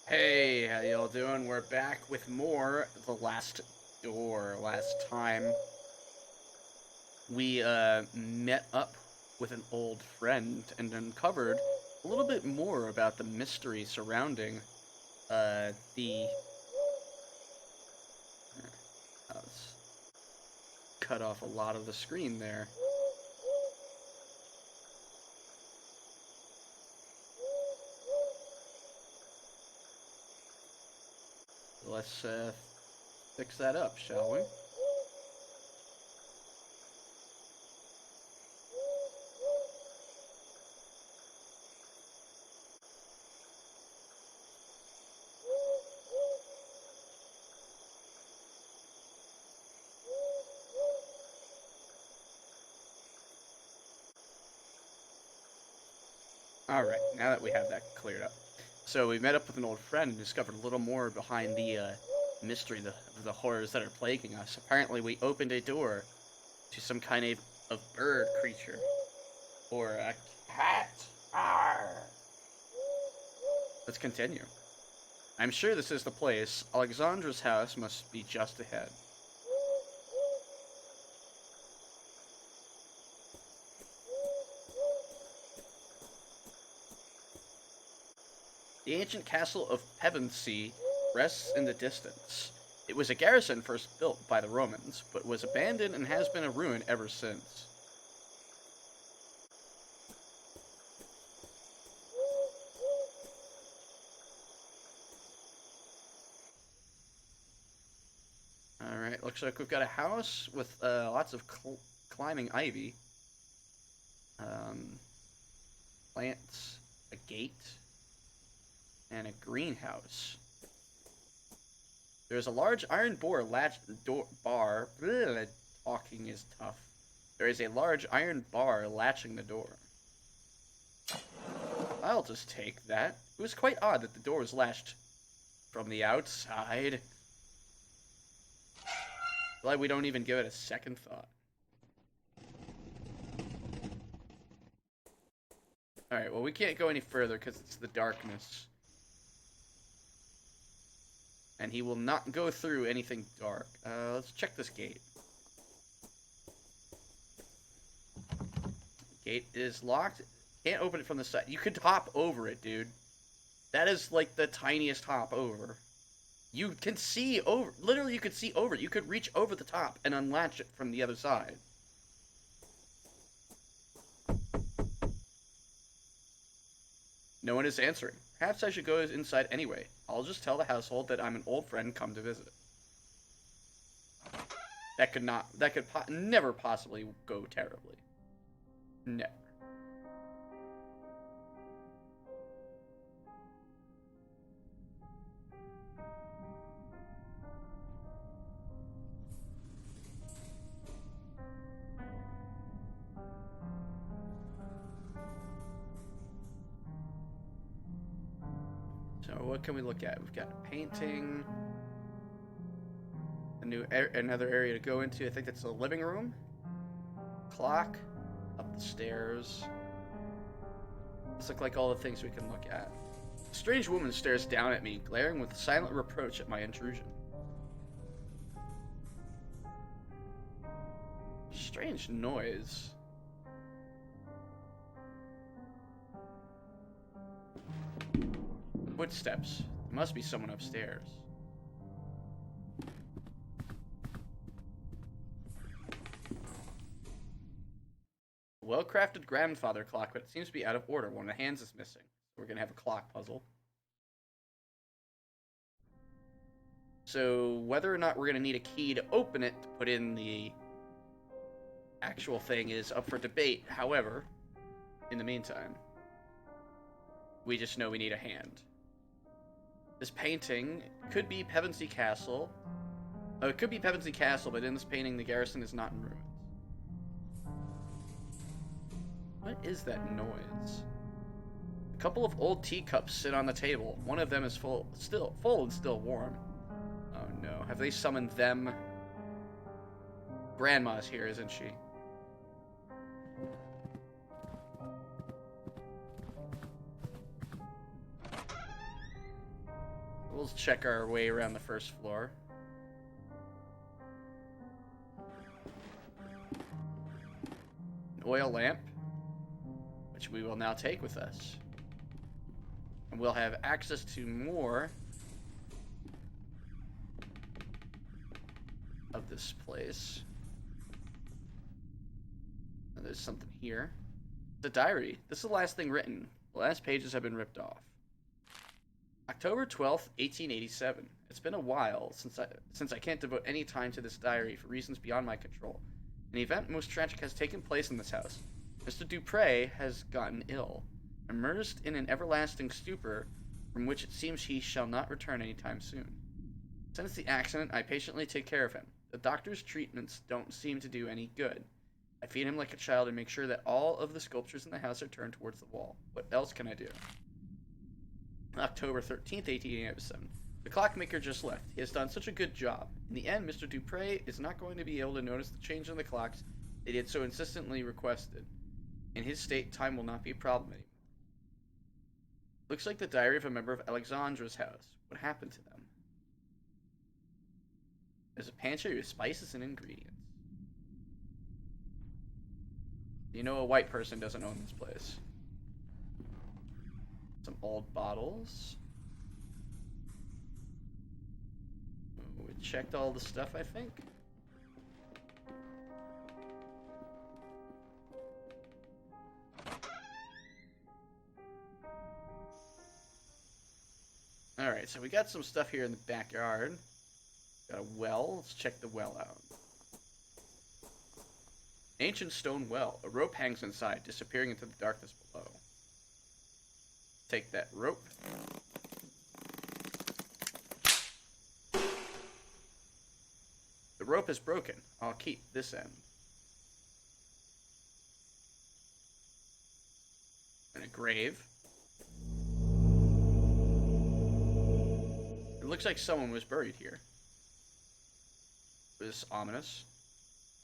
Hey, how y'all doing? We're back with more The Last Door. Last time, we met up with an old friend and uncovered a little bit more about the mystery surrounding the let's cut off a lot of the screen there. Let's fix that up, shall we? Alright, now that we have that cleared up. So we met up with an old friend and discovered a little more behind the mystery, the horrors that are plaguing us. Apparently we opened a door to some kind of bird creature. Or a cat. Arr. Let's continue. I'm sure this is the place. Alexandra's house must be just ahead. The ancient castle of Pevensey rests in the distance. It was a garrison first built by the Romans, but was abandoned and has been a ruin ever since. Alright, looks like we've got a house with lots of climbing ivy. Plants, a gate, and a greenhouse. There's a large iron bar. Bleh, talking is tough. There is a large iron bar latching the door. I'll just take that. It was quite odd that the door was latched from the outside. Like we don't even give it a second thought. Alright, well we can't go any further because it's the darkness. And he will not go through anything dark. Let's check this gate. Gate is locked. Can't open it from the side. You could hop over it, dude. That is like the tiniest hop over. You can see over. Literally, you could see over it. You could reach over the top and unlatch it from the other side. No one is answering. Perhaps I should go inside anyway. I'll just tell the household that I'm an old friend come to visit. That could never possibly go terribly. Never. So what can we look at? We've got a painting, another area to go into. I think that's the living room. Clock, up the stairs. These look like all the things we can look at. A strange woman stares down at me, glaring with silent reproach at my intrusion. Strange noise. Footsteps. There must be someone upstairs. A well-crafted grandfather clock, but it seems to be out of order. One of the hands is missing. We're going to have a clock puzzle. So whether or not we're going to need a key to open it to put in the actual thing is up for debate. However, in the meantime, we just know we need a hand. This painting could be Pevensey Castle. Oh, it could be Pevensey Castle, but in this painting, the garrison is not in ruins. What is that noise? A couple of old teacups sit on the table. One of them is full and still warm. Oh no, have they summoned them? Grandma's here, isn't she? we'll check our way around the first floor. An oil lamp, which we will now take with us. And we'll have access to more of this place. And there's something here. The diary. This is the last thing written. The last pages have been ripped off. October 12th, 1887. It's been a while since I can't devote any time to this diary for reasons beyond my control. An event most tragic has taken place in this house. Mr. Dupre has gotten ill, immersed in an everlasting stupor from which it seems he shall not return anytime soon. Since the accident, I patiently take care of him. The doctor's treatments don't seem to do any good. I feed him like a child and make sure that all of the sculptures in the house are turned towards the wall. What else can I do? October 13th, 1887. The clockmaker just left. He has done such a good job. In the end, Mr. Dupre is not going to be able to notice the change in the clocks that he had so insistently requested. In his state, time will not be a problem anymore. Looks like the diary of a member of Alexandra's house. What happened to them? There's a pantry with spices and ingredients. You know a white person doesn't own this place. Some old bottles. We checked all the stuff, I think. Alright, so we got some stuff here in the backyard. Got a well. Let's check the well out. Ancient stone well. A rope hangs inside, disappearing into the darkness below. Take that rope. The rope is broken. I'll keep this end. And a grave. It looks like someone was buried here. This is ominous.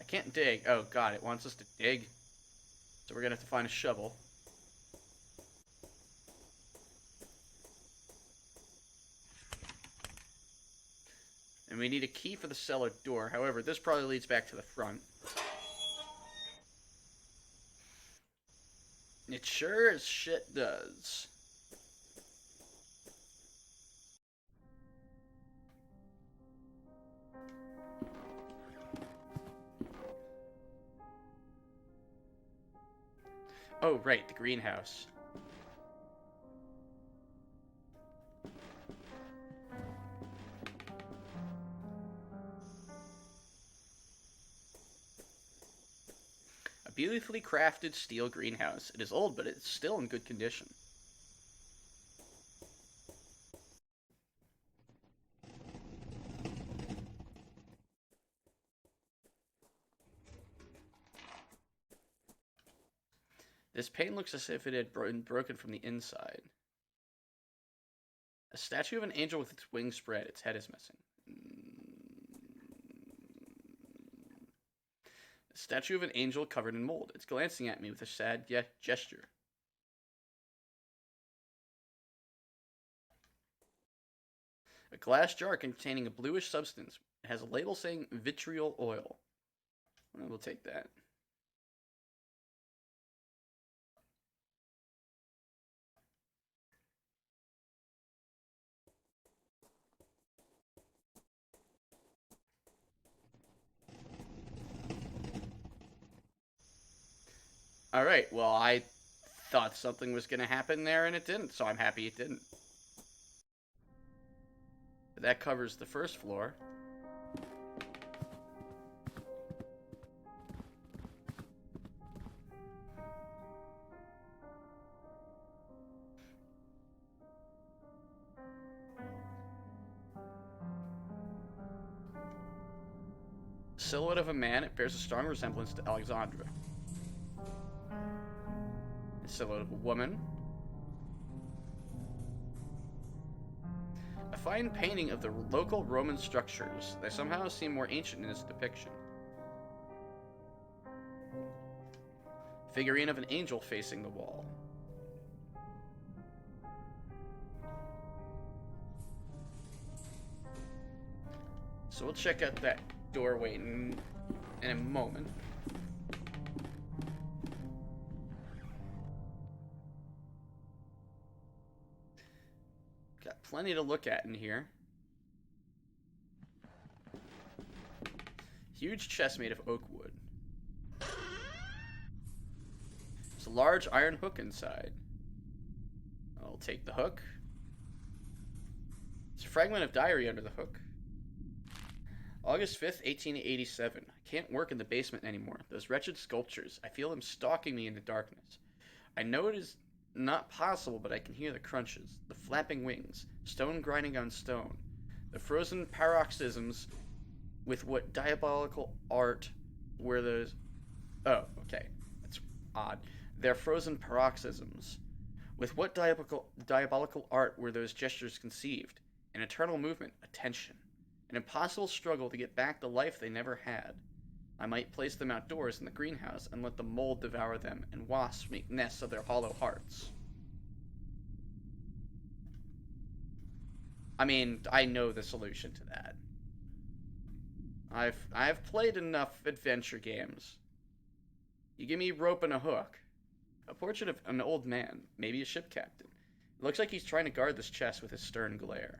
I can't dig. Oh god, it wants us to dig. So we're gonna have to find a shovel. And we need a key for the cellar door. However, this probably leads back to the front. It sure as shit does. Oh, right, the greenhouse. A beautifully crafted steel greenhouse. It is old, but it's still in good condition. This pane looks as if it had been broken from the inside. A statue of an angel with its wings spread. Its head is missing. A statue of an angel covered in mold. It's glancing at me with a sad gesture. A glass jar containing a bluish substance. It has a label saying vitriol oil. We'll take that. Alright, well, I thought something was going to happen there, and it didn't, so I'm happy it didn't. That covers the first floor. Silhouette of a man, it bears a strong resemblance to Alexandra. A silhouette of a woman. A fine painting of the local Roman structures. They somehow seem more ancient in its depiction. Figurine of an angel facing the wall. So we'll check out that doorway in a moment. Got plenty to look at in here. Huge chest made of oak wood. There's a large iron hook inside. I'll take the hook. There's a fragment of diary under the hook. August 5th, 1887. I can't work in the basement anymore. Those wretched sculptures. I feel them stalking me in the darkness. I know it is not possible, but I can hear the crunches, the flapping wings, stone grinding on stone, the frozen paroxysms with what diabolical art were those... Oh, okay. That's odd. Their frozen paroxysms. With what diabolical art were those gestures conceived? An eternal movement, a tension. An impossible struggle to get back the life they never had. I might place them outdoors in the greenhouse and let the mold devour them and wasps make nests of their hollow hearts. I mean, I know the solution to that. I've played enough adventure games. You give me rope and a hook. A portrait of an old man, maybe a ship captain. It looks like he's trying to guard this chest with his stern glare.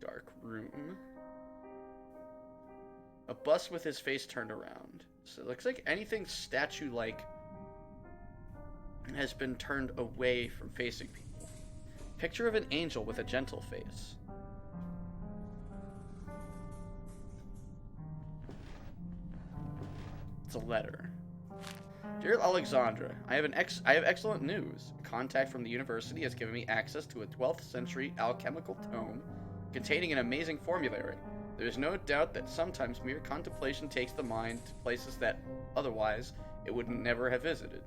Dark room. A bust with his face turned around. So it looks like anything statue-like has been turned away from facing people. Picture of an angel with a gentle face. It's a letter. Dear Alexandra, I have excellent news. A contact from the university has given me access to a 12th century alchemical tome containing an amazing formulary. There is no doubt that sometimes mere contemplation takes the mind to places that, otherwise, it would never have visited.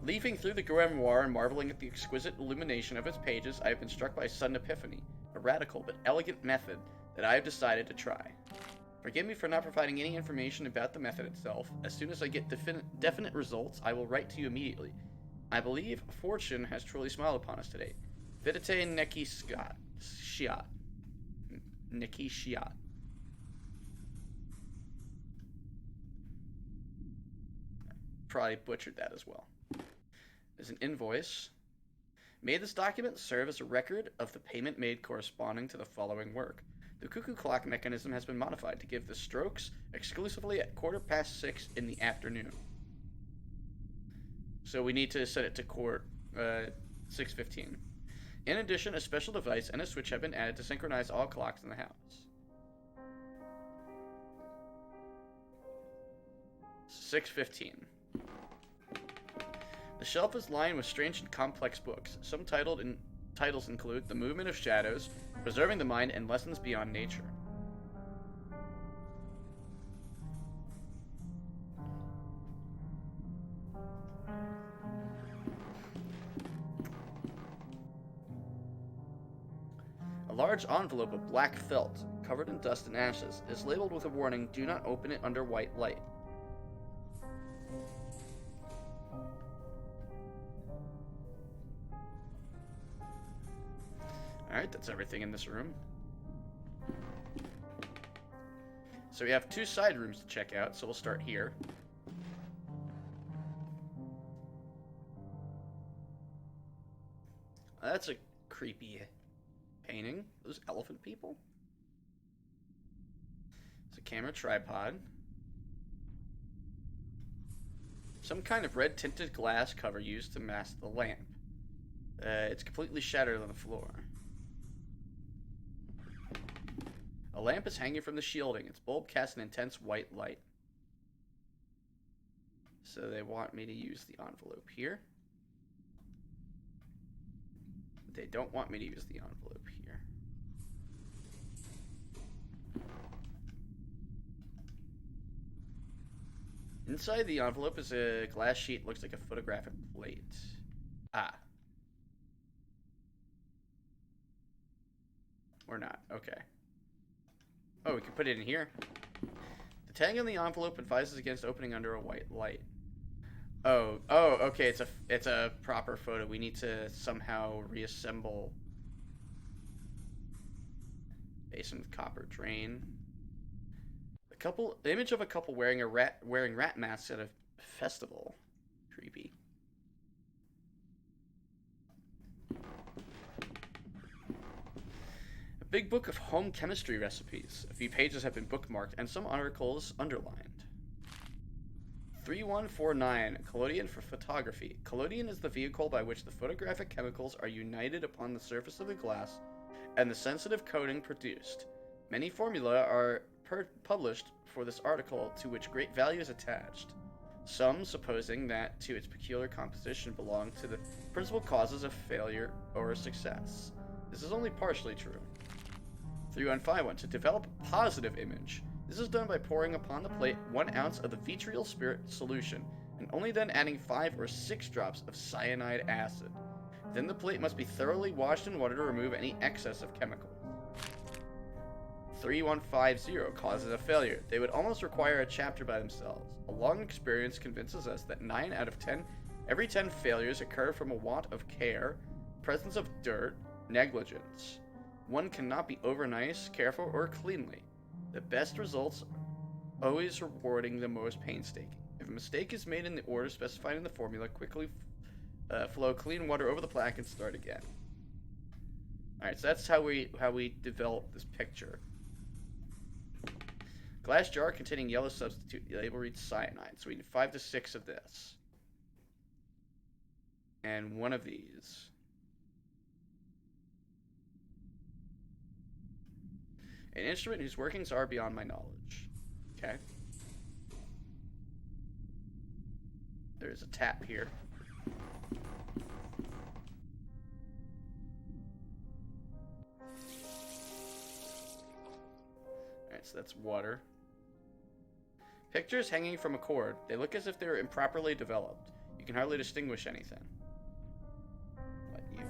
Leafing through the grimoire and marveling at the exquisite illumination of its pages, I have been struck by a sudden epiphany, a radical but elegant method that I have decided to try. Forgive me for not providing any information about the method itself. As soon as I get definite results, I will write to you immediately. I believe fortune has truly smiled upon us today. Vidite neki shiat. Neki shiat. Probably butchered that as well. There's an invoice. May this document serve as a record of the payment made corresponding to the following work. The cuckoo clock mechanism has been modified to give the strokes exclusively at 6:15 in the afternoon. So we need to set it to 6:15. In addition, a special device and a switch have been added to synchronize all clocks in the house. 6:15. The shelf is lined with strange and complex books. Some titles include The Movement of Shadows, Preserving the Mind, and Lessons Beyond Nature. A large envelope of black felt, covered in dust and ashes, is labeled with a warning, "Do not open it under white light." Alright, that's everything in this room. So we have two side rooms to check out, so we'll start here. That's a creepy painting. Those elephant people? It's a camera tripod. Some kind of red tinted glass cover used to mask the lamp. It's completely shattered on the floor. A lamp is hanging from the shielding. Its bulb casts an intense white light. So they want me to use the envelope here. They don't want me to use the envelope here. Inside the envelope is a glass sheet. Looks like a photographic plate. Ah. Or not. Okay. Oh, we can put it in here. The tag on the envelope advises against opening under a white light. Oh, okay. It's a proper photo. We need to somehow reassemble basin with copper drain. The image of a couple wearing rat masks at a festival. Creepy. A big book of home chemistry recipes. A few pages have been bookmarked and some articles underlined. 3149, collodion for photography. Collodion is the vehicle by which the photographic chemicals are united upon the surface of the glass and the sensitive coating produced. Many formulae are published for this article to which great value is attached, some supposing that to its peculiar composition belong to the principal causes of failure or success. This is only partially true. 3151, to develop a positive image. This is done by pouring upon the plate 1 ounce of the vitriol spirit solution, and only then adding 5 or 6 drops of cyanide acid. Then the plate must be thoroughly washed in water to remove any excess of chemical. 3150, causes of failure. They would almost require a chapter by themselves. A long experience convinces us that 9 out of 10, every 10 failures occur from a want of care, presence of dirt, negligence. One cannot be over nice, careful, or cleanly. The best results always rewarding the most painstaking. If a mistake is made in the order specified in the formula, quickly flow clean water over the plaque and start again. Alright, so that's how we develop this picture. Glass jar containing yellow substitute. The label reads cyanide. So we need 5 to 6 of this. And 1 of these. An instrument whose workings are beyond my knowledge. Okay. There's a tap here. Alright, so that's water. Pictures hanging from a cord. They look as if they were improperly developed. You can hardly distinguish anything. What you?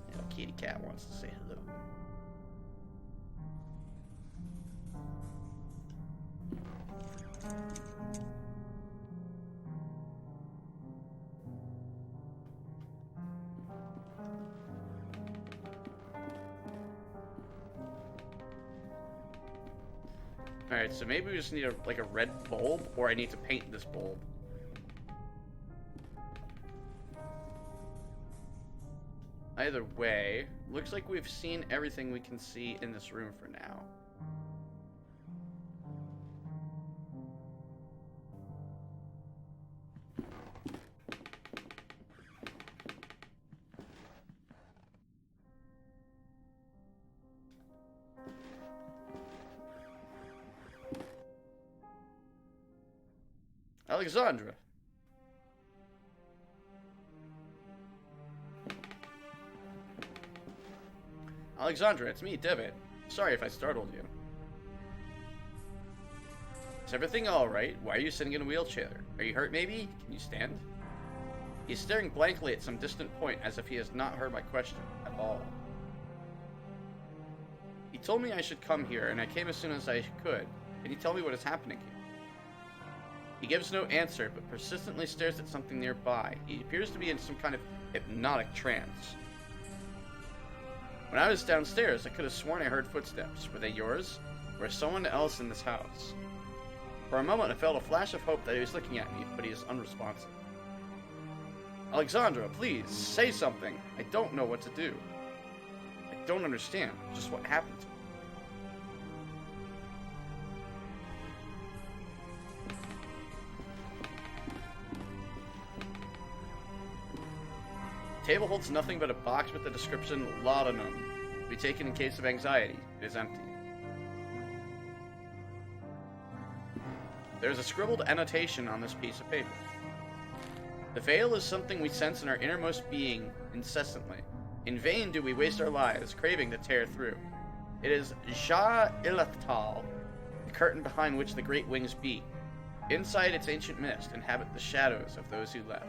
Little kitty cat wants to say hello. Alright, so maybe we just need a red bulb, or I need to paint this bulb. Either way, looks like we've seen everything we can see in this room for now. Alexandra. Alexandra, it's me, David. Sorry if I startled you. Is everything alright? Why are you sitting in a wheelchair? Are you hurt maybe? Can you stand? He's staring blankly at some distant point as if he has not heard my question at all. He told me I should come here, and I came as soon as I could. Can you tell me what is happening here? He gives no answer, but persistently stares at something nearby. He appears to be in some kind of hypnotic trance. When I was downstairs, I could have sworn I heard footsteps. Were they yours? Or someone else in this house? For a moment, I felt a flash of hope that he was looking at me, but he is unresponsive. Alexandra, please, say something. I don't know what to do. I don't understand just what happened to me. The table holds nothing but a box with the description laudanum, to be taken in case of anxiety. It is empty. There is a scribbled annotation on this piece of paper. The veil is something we sense in our innermost being incessantly. In vain do we waste our lives, craving to tear through. It is Ja Ilathal, the curtain behind which the great wings beat. Inside its ancient mist inhabit the shadows of those who left.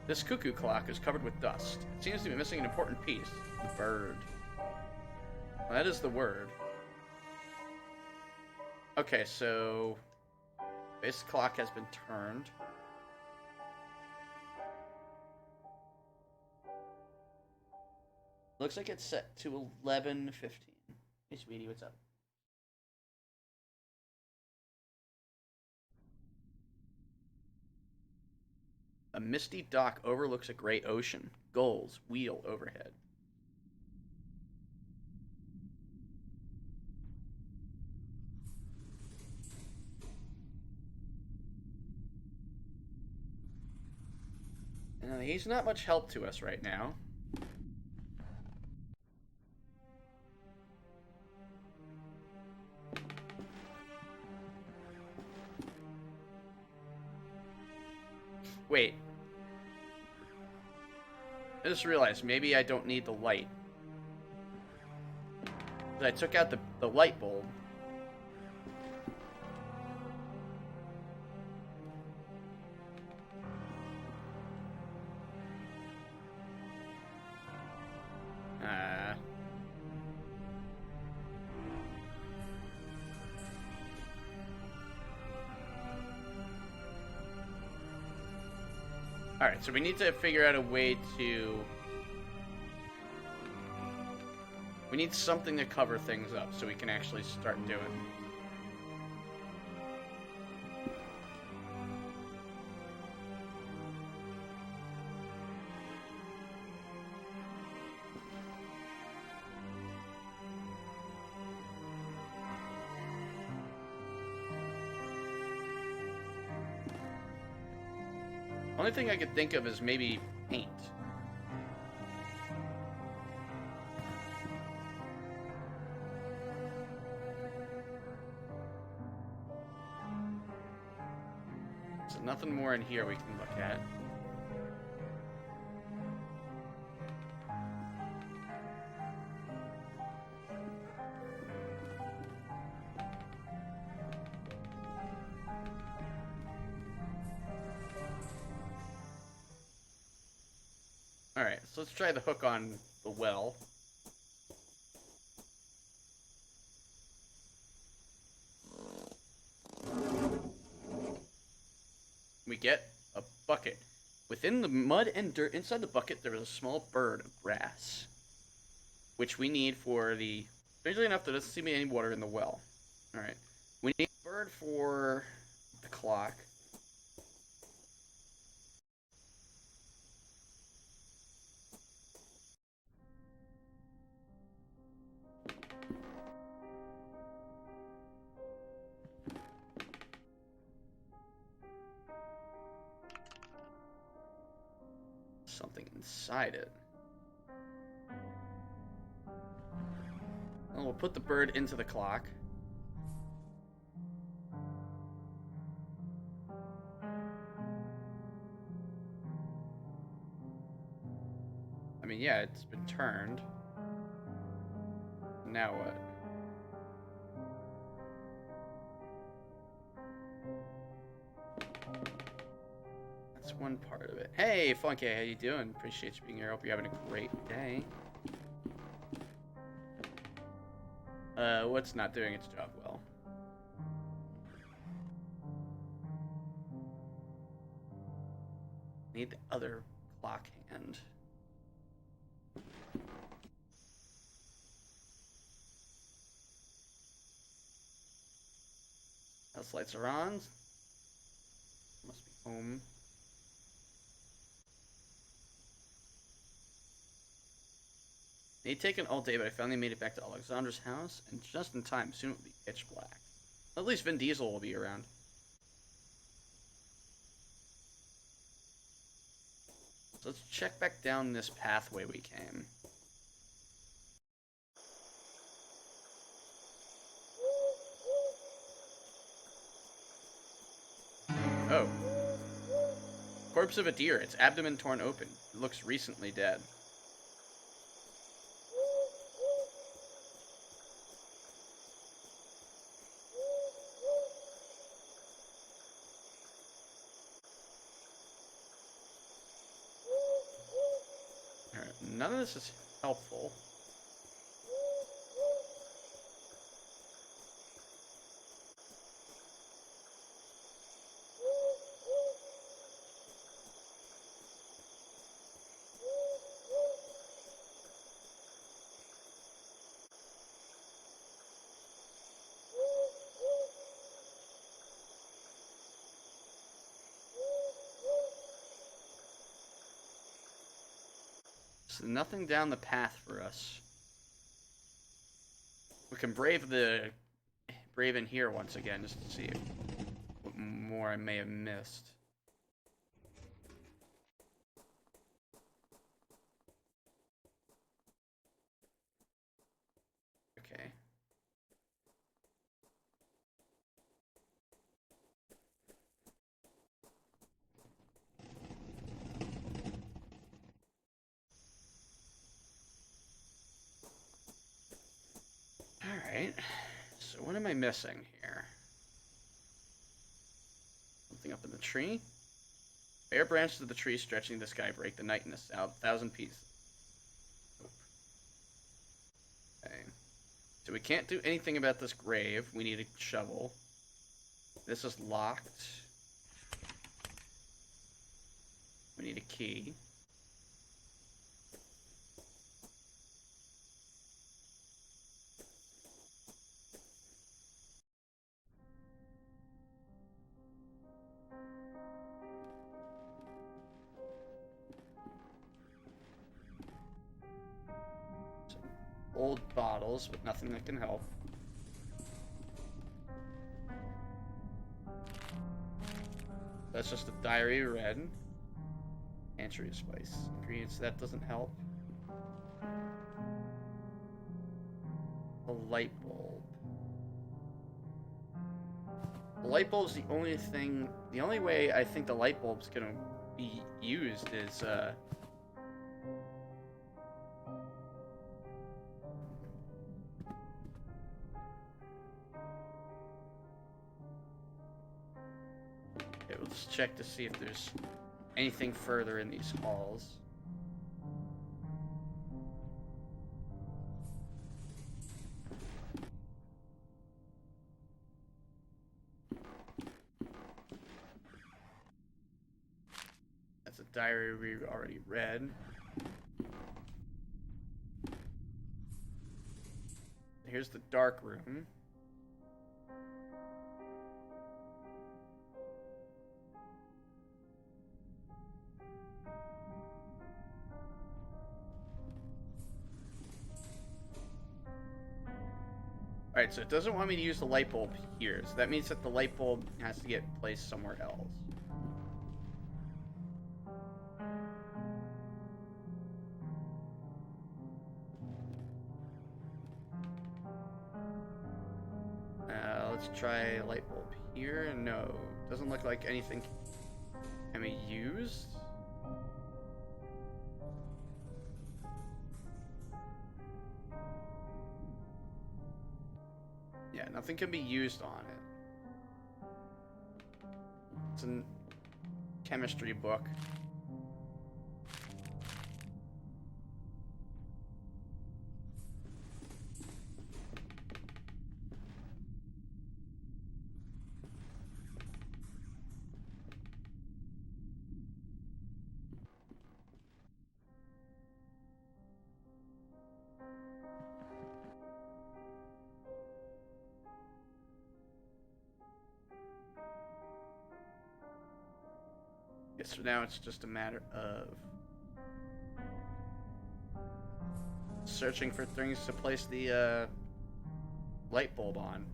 This cuckoo clock is covered with dust. It seems to be missing an important piece. The bird. That is the word. Okay, so this clock has been turned. Looks like it's set to 11:15. Hey, sweetie, what's up? A misty dock overlooks a great ocean. Gulls wheel overhead. He's not much help to us right now. Wait. I just realized maybe I don't need the light. I took out the light bulb. Alright, so we need to figure out a way to... We need something to cover things up so we can actually start doing. Only thing I could think of is maybe paint. So nothing more in here we can look at. Alright, so let's try the hook on the well. We get a bucket. Within the mud and dirt inside the bucket, there is a small bird of grass, which we need for the... Strangely enough, there doesn't seem to be any water in the well. Alright. We need a bird for the clock. Something inside it. Well, we'll put the bird into the clock. I mean, yeah, it's been turned. Now what? That's one part of it. Hey, Funky, how you doing? Appreciate you being here. Hope you're having a great day. What's not doing its job well? Need the other clock hand. House lights are on. Must be home. It had taken all day, but I finally made it back to Alexandra's house, and just in time. Soon it will be pitch black. At least Vin Diesel will be around. So let's check back down this pathway we came. Oh. Corpse of a deer. Its abdomen torn open. It looks recently dead. Alright, none of this is helpful. So nothing down the path for us. We can brave in here once again just to see what more I may have missed. Okay. Alright. So what am I missing here? Something up in the tree? Bare branches of the tree stretching the sky break the night in a thousand pieces. Okay. So we can't do anything about this grave. We need a shovel. This is locked. We need a key. Some old bottles, but nothing that can help. That's just a diary read. Antria spice. Ingredients, that doesn't help. A light bulb. The light bulb's the only thing... The only way I think the light bulb's gonna be used is, Okay, we'll just check to see if there's anything further in these halls. That's a diary we already read. Here's the dark room. Alright, so it doesn't want me to use the light bulb here, so that means that the light bulb has to get placed somewhere else. Let's try light bulb here. No, doesn't look like anything can be used. Yeah, nothing can be used on it. It's a chemistry book. So now it's just a matter of searching for things to place the light bulb on.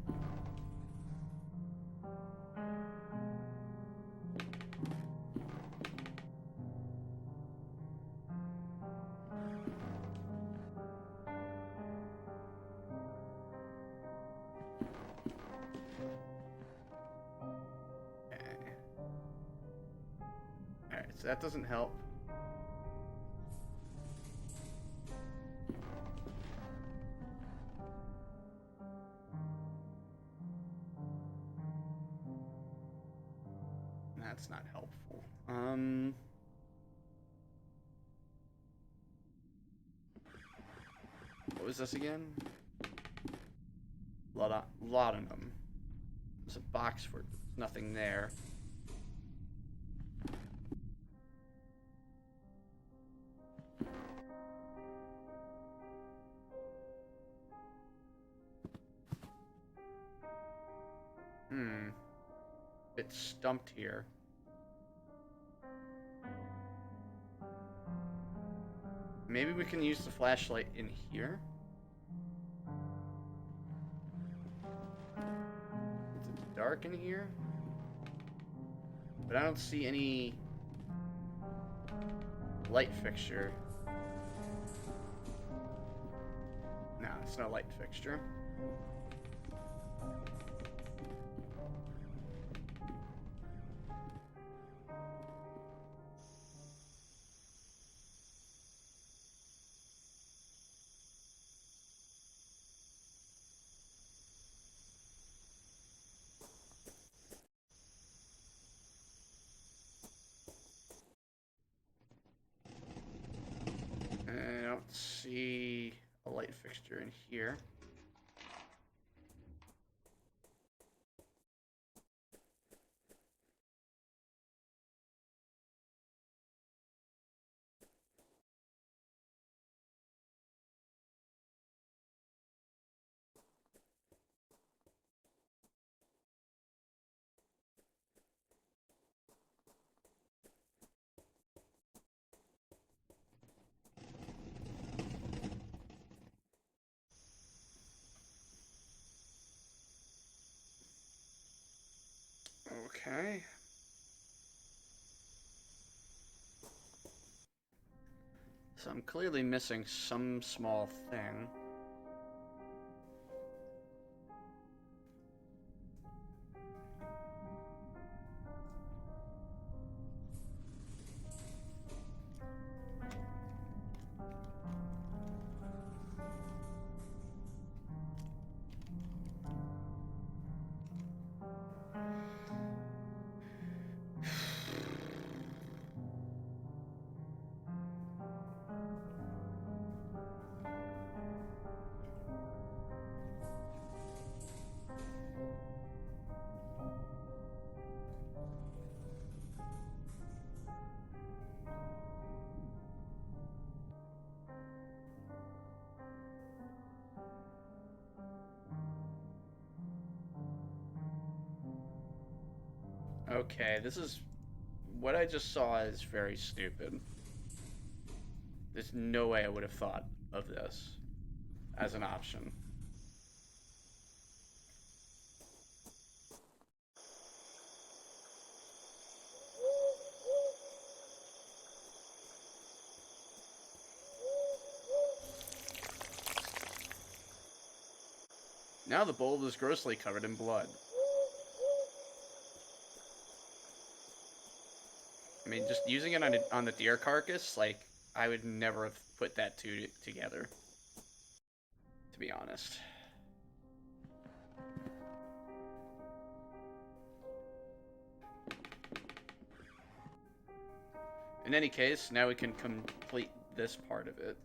So that doesn't help. That's not helpful. What was this again? Laudanum. There's a box for it. There's nothing there. Bit stumped here. Maybe we can use the flashlight in here? Is it dark in here? But I don't see any light fixture. No, it's no light fixture. I don't see a light fixture in here. Okay. So I'm clearly missing some small thing. Okay, this is... What I just saw is very stupid. There's no way I would have thought of this as an option. Now the bulb is grossly covered in blood. I mean, just using it on the deer carcass, like, I would never have put that two together, to be honest. In any case, now we can complete this part of it.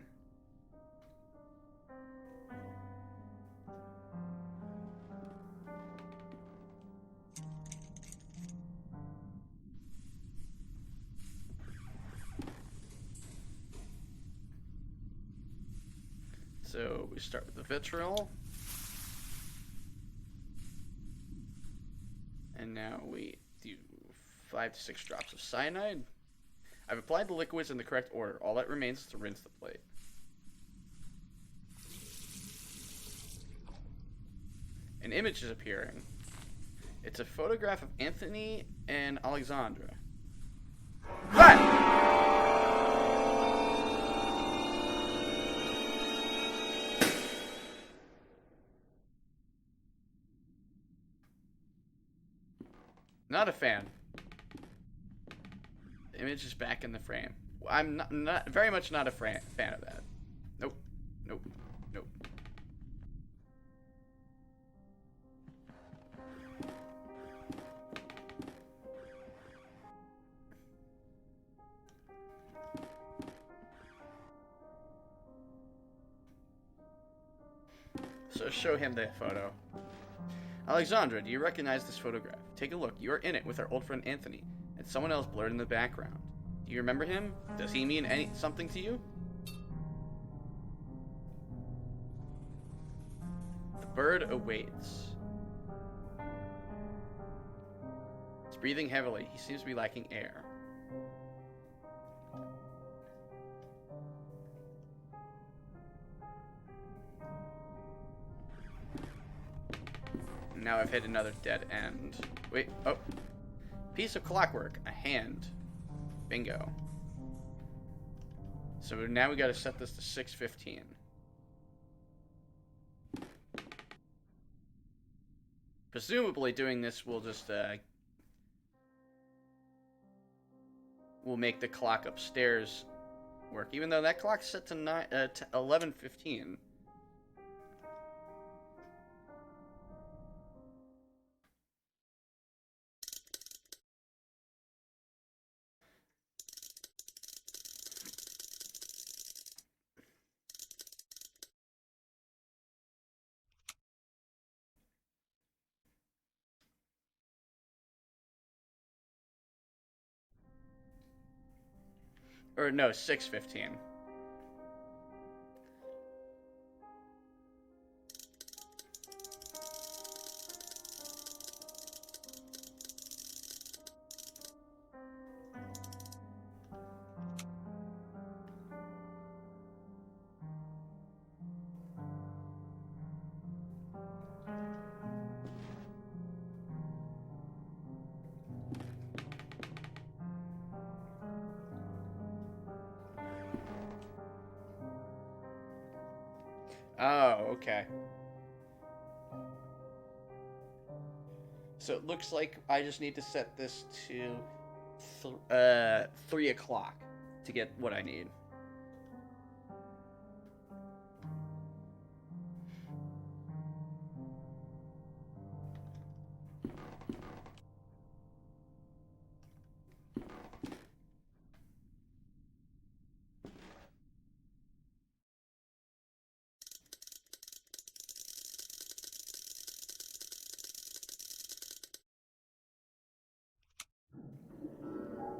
So we start with the vitriol. And now we do 5 to 6 drops of cyanide. I've applied the liquids in the correct order. All that remains is to rinse the plate. An image is appearing. It's a photograph of Anthony and Alexandra. What? Not a fan. The image is back in the frame. I'm not very much not a fan of that. Nope. Nope. Nope. So show him the photo. Alexandra, do you recognize this photograph? Take a look. You are in it with our old friend Anthony, and someone else blurred in the background. Do you remember him? Does he mean something to you? The bird awaits. He's breathing heavily. He seems to be lacking air. Now I've hit another dead end. Wait, oh. Piece of clockwork. A hand. Bingo. So now we gotta set this to 6:15. Presumably doing this will just, will make the clock upstairs work, even though that clock's set to 11:15. Or no, 6:15. Oh, okay. So it looks like I just need to set this to 3 o'clock to get what I need.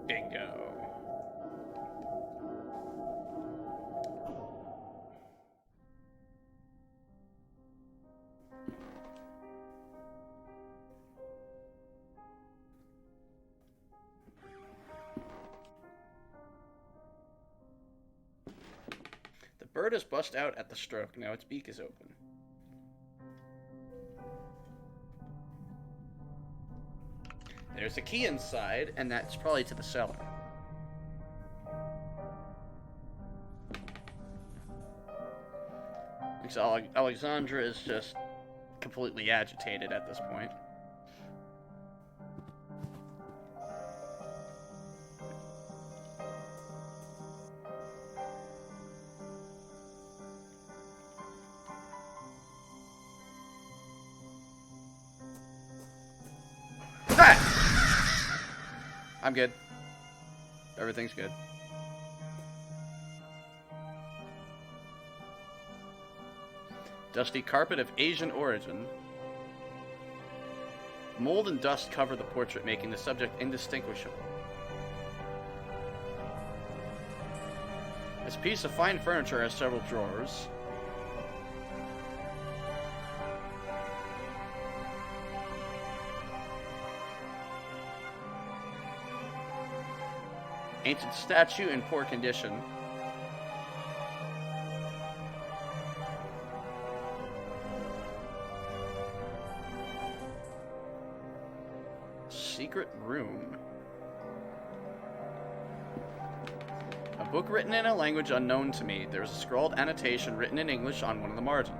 Bingo. The bird has bust out at the stroke. Now its beak is open. There's a key inside, and that's probably to the cellar. So Alexandra is just completely agitated at this point. Ah! I'm good. Everything's good. Dusty carpet of Asian origin. Mold and dust cover the portrait, making the subject indistinguishable. This piece of fine furniture has several drawers. Ancient statue in poor condition. Secret room. A book written in a language unknown to me. There is a scrawled annotation written in English on one of the margins.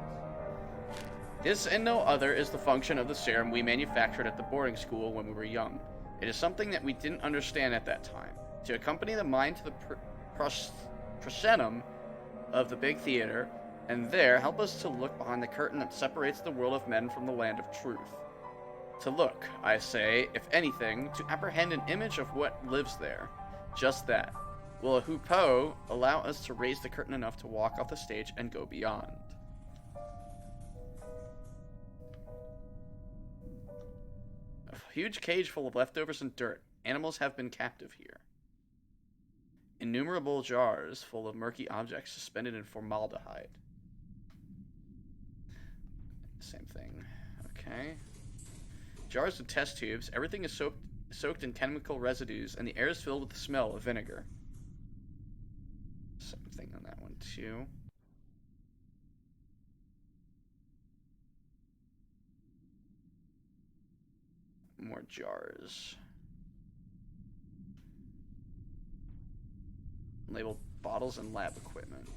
This and no other is the function of the serum we manufactured at the boarding school when we were young. It is something that we didn't understand at that time. To accompany the mind to the proscenum of the big theater, and there help us to look behind the curtain that separates the world of men from the land of truth. To look, I say, if anything, to apprehend an image of what lives there. Just that. Will a hoopoe allow us to raise the curtain enough to walk off the stage and go beyond? A huge cage full of leftovers and dirt. Animals have been captive here. Innumerable jars full of murky objects suspended in formaldehyde. Same thing. Okay. Jars of test tubes. Everything is soaked in chemical residues, and the air is filled with the smell of vinegar. Same thing on that one, too. more jars. Labeled bottles and lab equipment.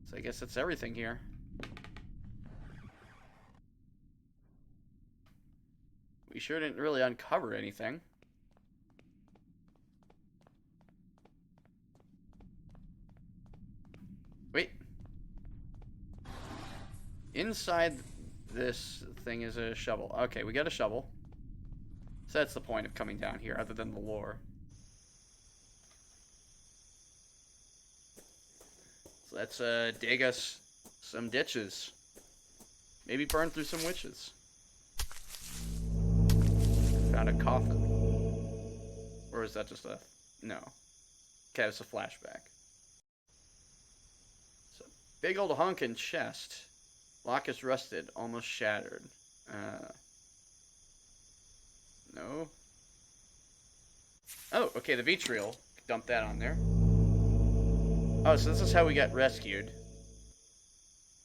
So I guess that's everything here. We sure didn't really uncover anything. Wait. Inside this thing is a shovel. Okay, we got a shovel. So that's the point of coming down here, other than the lore. So let's dig us some ditches. Maybe burn through some witches. Found a coffin. Or is that just a... No. Okay, it's a flashback. So, big old honkin' chest. Lock is rusted, almost shattered. No. Oh, okay, the vitriol. Dump that on there. Oh, so this is how we got rescued.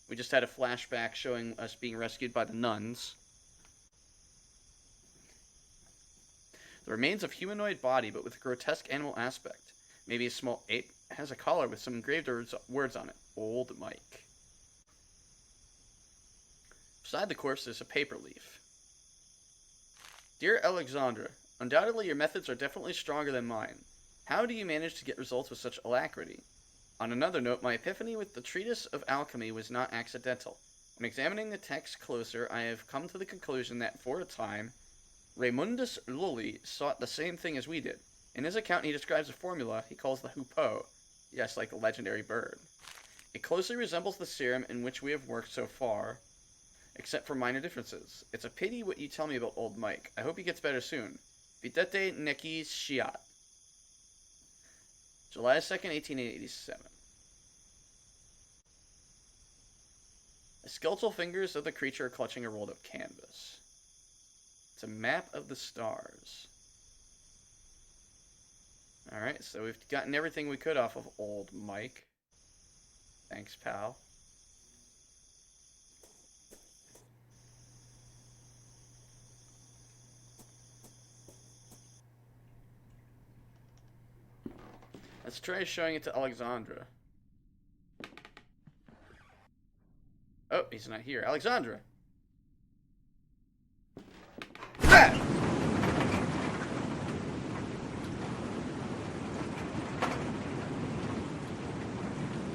We just had a flashback showing us being rescued by the nuns. The remains of humanoid body, but with a grotesque animal aspect. Maybe a small ape. It has a collar with some engraved words on it. Old Mike. Beside the corpse, there's a paper leaf. Dear Alexandra, undoubtedly your methods are definitely stronger than mine. How do you manage to get results with such alacrity? On another note, my epiphany with the treatise of alchemy was not accidental. When examining the text closer, I have come to the conclusion that, for a time, Raymundus Lully sought the same thing as we did. In his account, he describes a formula he calls the hoopoe. Yes, like the legendary bird. It closely resembles the serum in which we have worked so far, except for minor differences. It's a pity what you tell me about old Mike. I hope he gets better soon. Vitete neki shiat. July 2nd, 1887. The skeletal fingers of the creature are clutching a rolled up canvas. It's a map of the stars. Alright, so we've gotten everything we could off of old Mike. Thanks, pal. Let's try showing it to Alexandra. Oh, he's not here. Alexandra! Ah!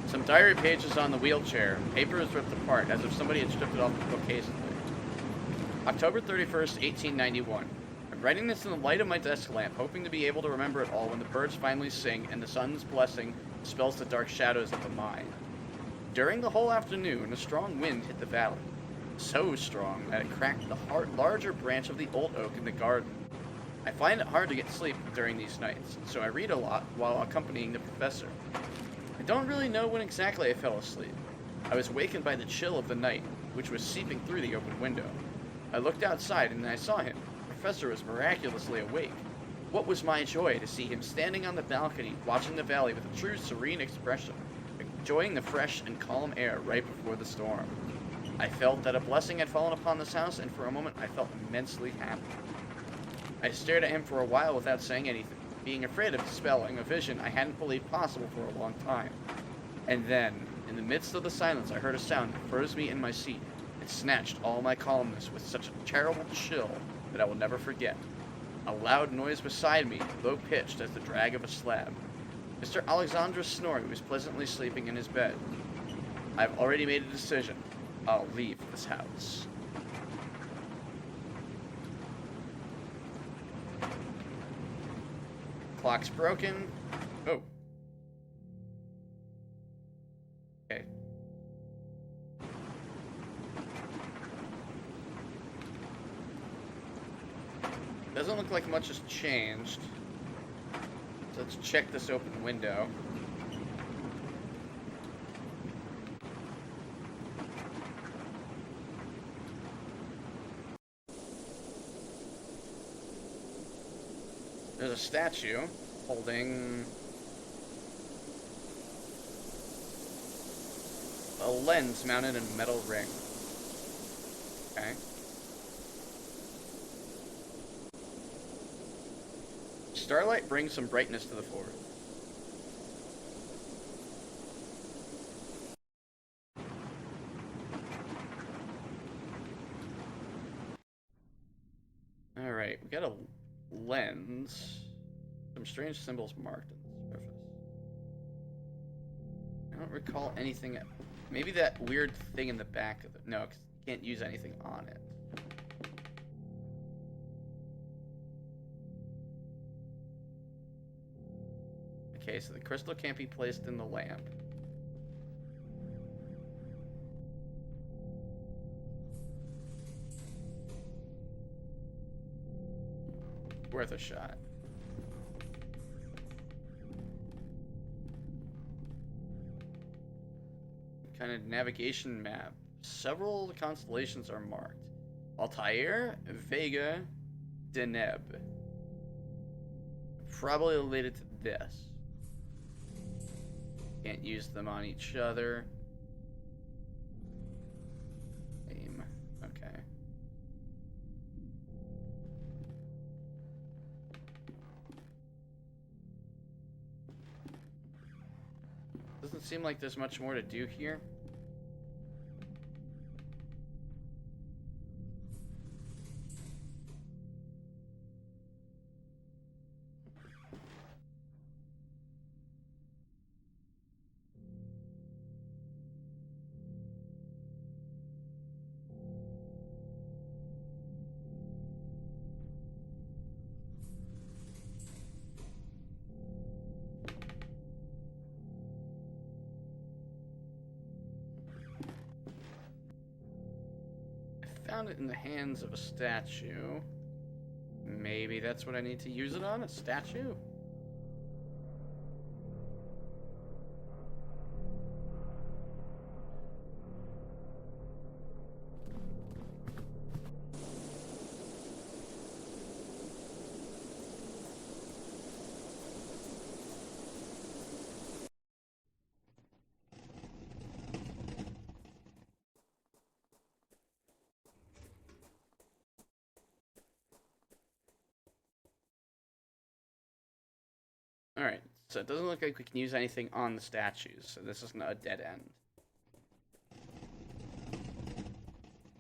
Some diary pages on the wheelchair. Paper is ripped apart, as if somebody had stripped it off the book hastily. October 31st, 1891. I'm writing this in the light of my desk lamp, hoping to be able to remember it all when the birds finally sing and the sun's blessing dispels the dark shadows of the mine. During the whole afternoon, a strong wind hit the valley. So strong that it cracked the larger branch of the old oak in the garden. I find it hard to get sleep during these nights, so I read a lot while accompanying the professor. I don't really know when exactly I fell asleep. I was wakened by the chill of the night, which was seeping through the open window. I looked outside and I saw him. The professor was miraculously awake. What was my joy to see him standing on the balcony, watching the valley with a true serene expression, enjoying the fresh and calm air right before the storm. I felt that a blessing had fallen upon this house, and for a moment I felt immensely happy. I stared at him for a while without saying anything, being afraid of dispelling a vision I hadn't believed possible for a long time. And then, in the midst of the silence, I heard a sound that froze me in my seat. It snatched all my calmness with such a terrible chill that I will never forget. A loud noise beside me, low-pitched as the drag of a slab. Mr. Alexandra Snorri was pleasantly sleeping in his bed. I've already made a decision. I'll leave this house. Clock's broken. Oh. Okay. Doesn't look like much has changed. So let's check this open window. There's a statue holding a lens mounted in a metal ring. Okay. Starlight brings some brightness to the forest. Alright, we got a lens. Some strange symbols marked on the surface. I don't recall anything. Maybe that weird thing in the back of it. No, because you can't use anything on it. Okay, so the crystal can't be placed in the lamp. Worth a shot. Kind of navigation map. Several of the constellations are marked. Altair, Vega, Deneb. Probably related to this. Can't use them on each other. Aim. Okay. Doesn't seem like there's much more to do here. Found it in the hands of a statue. Maybe that's what I need to use it on? A statue? Alright, so it doesn't look like we can use anything on the statues, so this is not a dead end.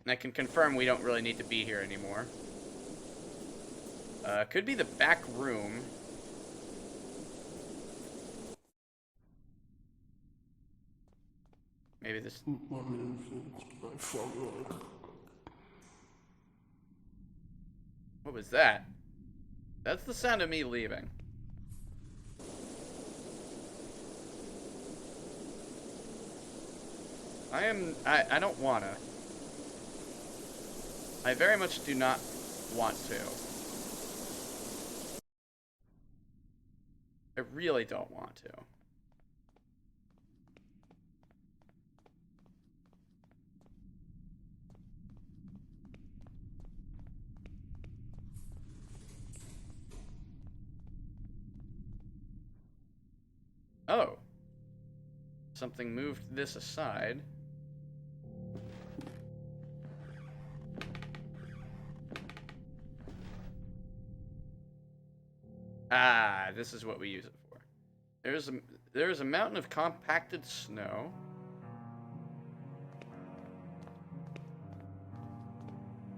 And I can confirm we don't really need to be here anymore. Could be the back room. Maybe this... What was that? That's the sound of me leaving. I don't wanna. I very much do not want to. I really don't want to. Oh. Something moved this aside. Ah, this is what we use it for. There's a mountain of compacted snow.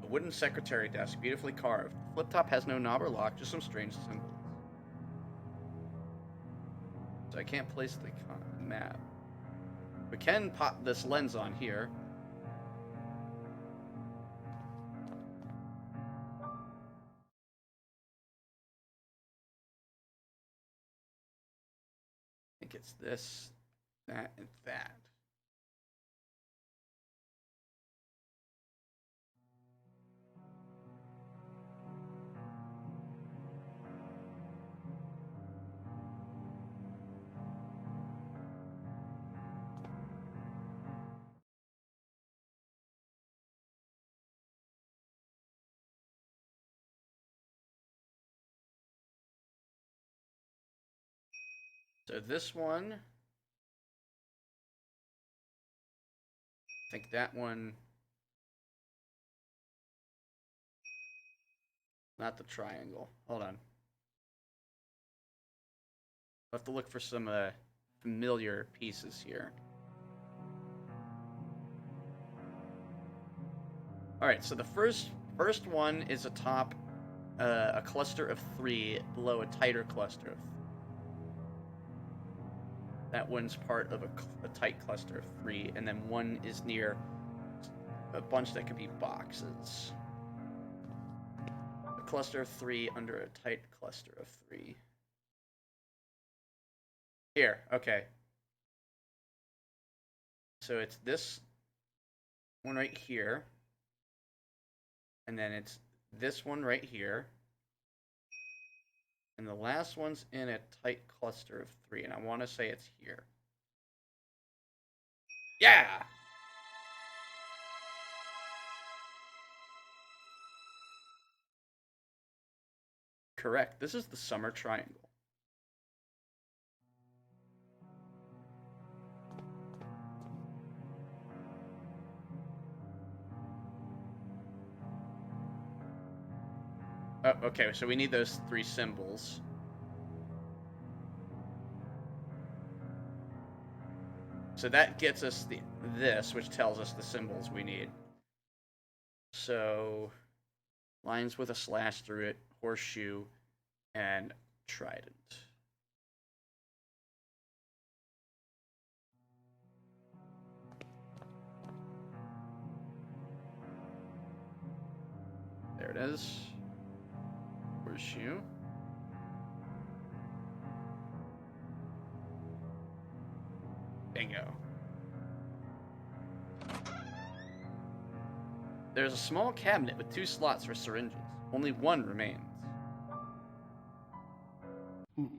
A wooden secretary desk, beautifully carved. Flip top has no knob or lock, just some strange symbols. So I can't place the map. We can pop this lens on here. I think it's this, that, and that. So this one think that one... Not the triangle. Hold on. I'll have to look for some familiar pieces here. Alright, so the first one is atop a cluster of 3 below a tighter cluster of 3. That one's part of a tight cluster of 3, and then one is near a bunch that could be boxes. A cluster of 3 under a tight cluster of 3. Here, okay. So it's this one right here. And then it's this one right here. And the last one's in a tight cluster of 3. And I want to say it's here. Yeah! Correct. This is the summer triangle. Oh, okay, so we need those 3 symbols. So that gets us this, which tells us the symbols we need. So, lines with a slash through it, horseshoe, and trident. There it is. Horseshoe. Bingo. There's a small cabinet with 2 slots for syringes. Only one remains. God,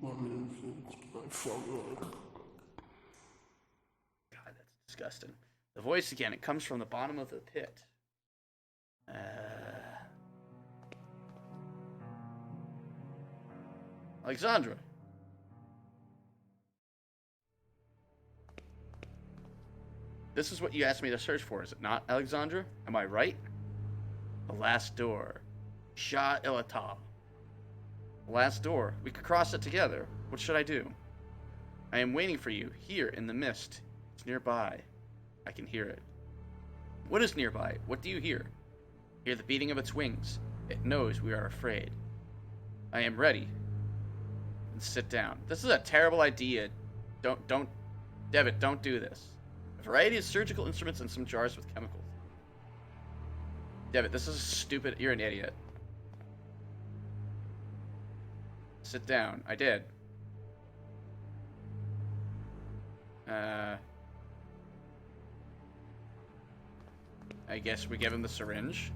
that's disgusting. The voice again, it comes from the bottom of the pit. Alexandra. This is what you asked me to search for, is it not, Alexandra? Am I right? The last door. Shah Ilatal. The last door. We could cross it together. What should I do? I am waiting for you, here in the mist. It's nearby. I can hear it. What is nearby? What do you hear? Hear the beating of its wings. It knows we are afraid. I am ready. And sit down. This is a terrible idea. Devitt, don't do this. A variety of surgical instruments and some jars with chemicals. Devitt, this is stupid. You're an idiot. Sit down. I did. I guess we give him the syringe.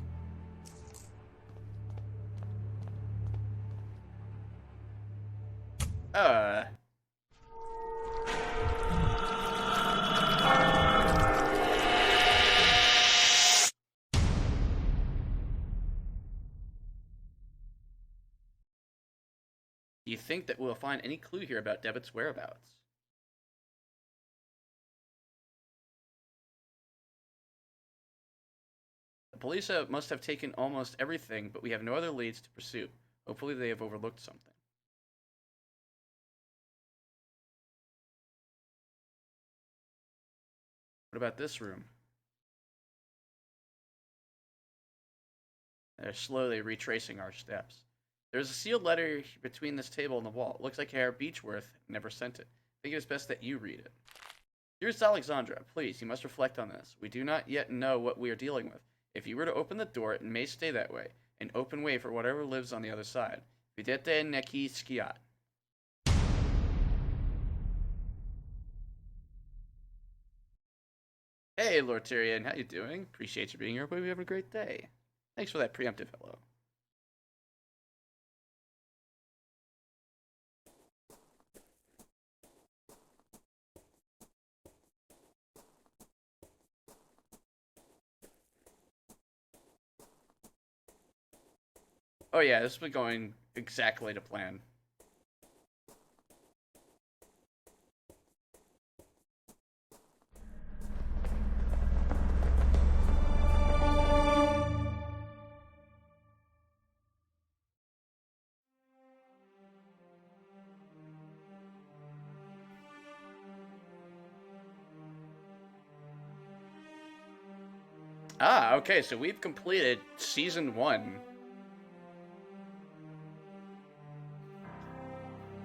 Do you think that we'll find any clue here about Devitt's whereabouts? The police must have taken almost everything, but we have no other leads to pursue. Hopefully they have overlooked something. What about this room? They're slowly retracing our steps. There's a sealed letter between this table and the wall. It looks like Herr Beechworth never sent it. I think it's best that you read it. Dearest Alexandra, please, you must reflect on this. We do not yet know what we are dealing with. If you were to open the door, it may stay that way. An open way for whatever lives on the other side. Videte neki skiat. Hey, Lord Tyrion, how you doing? Appreciate you being here. Hope you have a great day. Thanks for that preemptive hello. Oh yeah, this has been going exactly to plan. Ah, okay, so we've completed Season 1.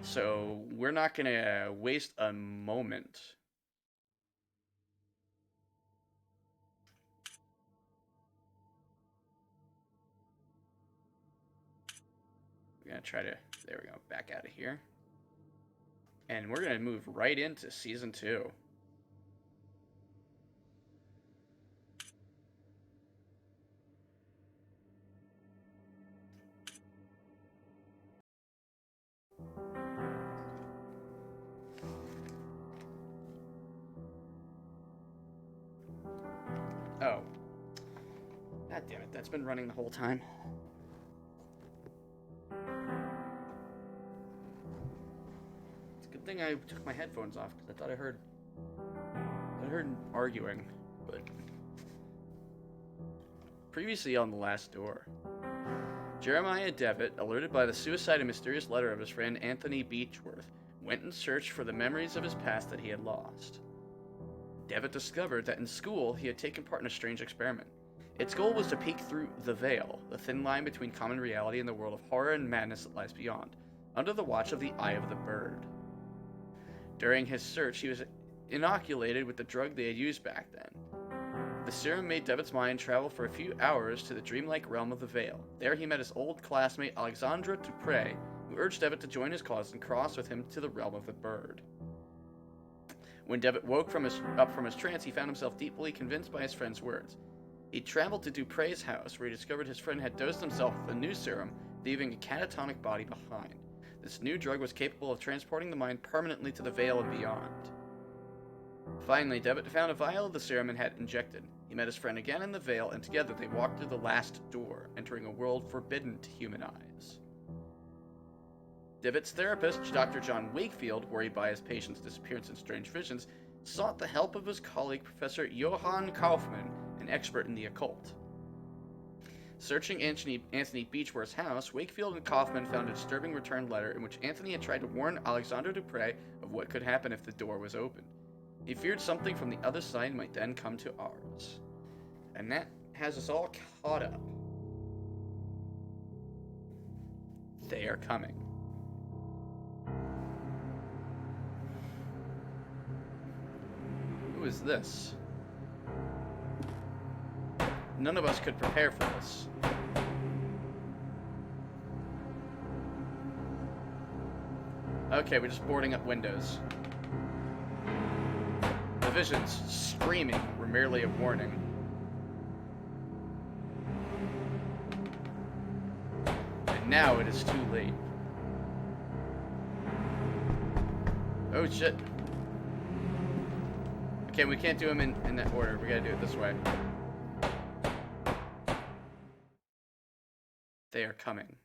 So we're not gonna waste a moment. We're gonna try to, there we go, back out of here. And we're gonna move right into Season 2. Oh. God damn it, that's been running the whole time. It's a good thing I took my headphones off, because I thought I heard arguing, but... Previously on The Last Door. Jeremiah Devitt, alerted by the suicide and mysterious letter of his friend Anthony Beechworth, went in search for the memories of his past that he had lost. Devitt discovered that in school he had taken part in a strange experiment. Its goal was to peek through the veil, the thin line between common reality and the world of horror and madness that lies beyond, under the watch of the Eye of the Bird. During his search, he was inoculated with the drug they had used back then. The serum made Devitt's mind travel for a few hours to the dreamlike realm of the Veil. There he met his old classmate Alexandre Dupre, who urged Devitt to join his cause and cross with him to the realm of the Bird. When Devitt woke up from his trance, he found himself deeply convinced by his friend's words. He traveled to Dupre's house, where he discovered his friend had dosed himself with a new serum, leaving a catatonic body behind. This new drug was capable of transporting the mind permanently to the Veil and beyond. Finally, Devitt found a vial of the serum and had it injected. He met his friend again in the Veil, and together they walked through the last door, entering a world forbidden to human eyes. Devitt's therapist, Dr. John Wakefield, worried by his patient's disappearance and strange visions, sought the help of his colleague, Professor Johann Kaufmann, an expert in the occult. Searching Anthony Beechworth's house, Wakefield and Kaufmann found a disturbing return letter in which Anthony had tried to warn Alexandre Dupre of what could happen if the door was opened. He feared something from the other side might then come to ours. And that has us all caught up. They are coming. Who is this? None of us could prepare for this. Okay, we're just boarding up windows. The visions screaming were merely a warning. And now it is too late. Oh shit. Okay, we can't do them in that order. We gotta do it this way. They are coming.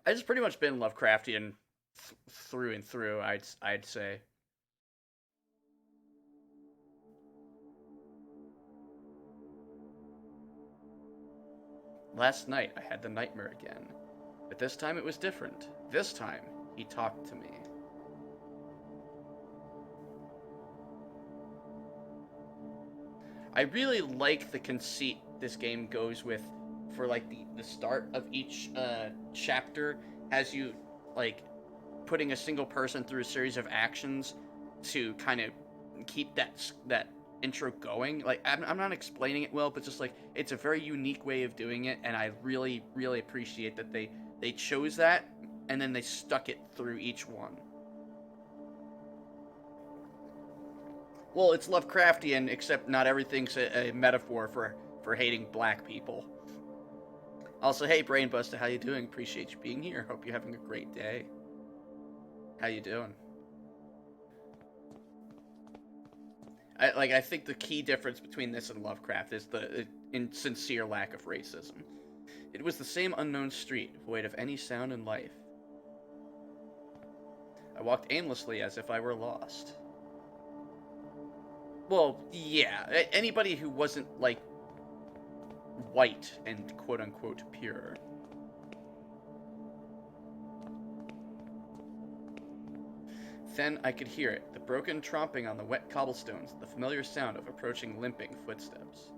It's pretty much been Lovecraftian through and through. I'd say. Last night I had the nightmare again, but this time it was different. This time he talked to me. I really like the conceit this game goes with for like the start of each chapter has you like putting a single person through a series of actions to kind of keep that intro going. Like, I'm not explaining it well, but just like it's a very unique way of doing it, and I really, really appreciate that they chose that and then they stuck it through each one. Well, it's Lovecraftian, except not everything's a metaphor for hating black people. Also, hey, Brainbuster, how you doing? Appreciate you being here. Hope you're having a great day. How you doing? I think the key difference between this and Lovecraft is the insincere lack of racism. It was the same unknown street, void of any sound and life. I walked aimlessly as if I were lost. Well, yeah, anybody who wasn't, like, white and quote-unquote pure. Then I could hear it, the broken tromping on the wet cobblestones, the familiar sound of approaching limping footsteps.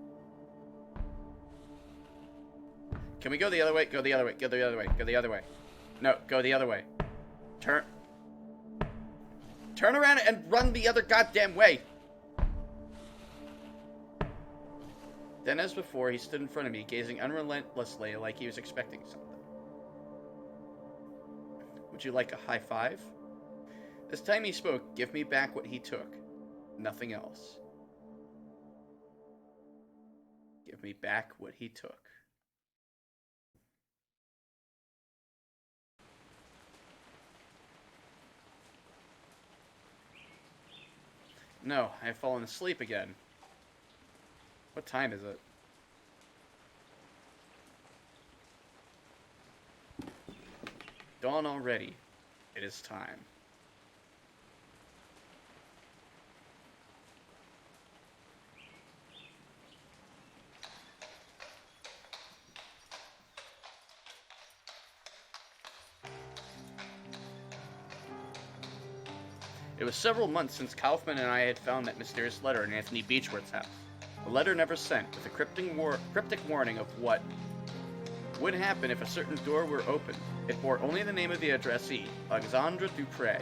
Can we go the other way? Go the other way. Go the other way. Go the other way. No, go the other way. Turn around and run the other goddamn way! Then, as before, he stood in front of me, gazing unrelentlessly like he was expecting something. Would you like a high five? This time he spoke, give me back what he took. Nothing else. Give me back what he took. No, I have fallen asleep again. What time is it? Dawn already. It is time. It was several months since Kaufman and I had found that mysterious letter in Anthony Beechworth's house. A letter never sent, with a cryptic warning of what would happen if a certain door were opened. It bore only the name of the addressee, Alexandre Dupre.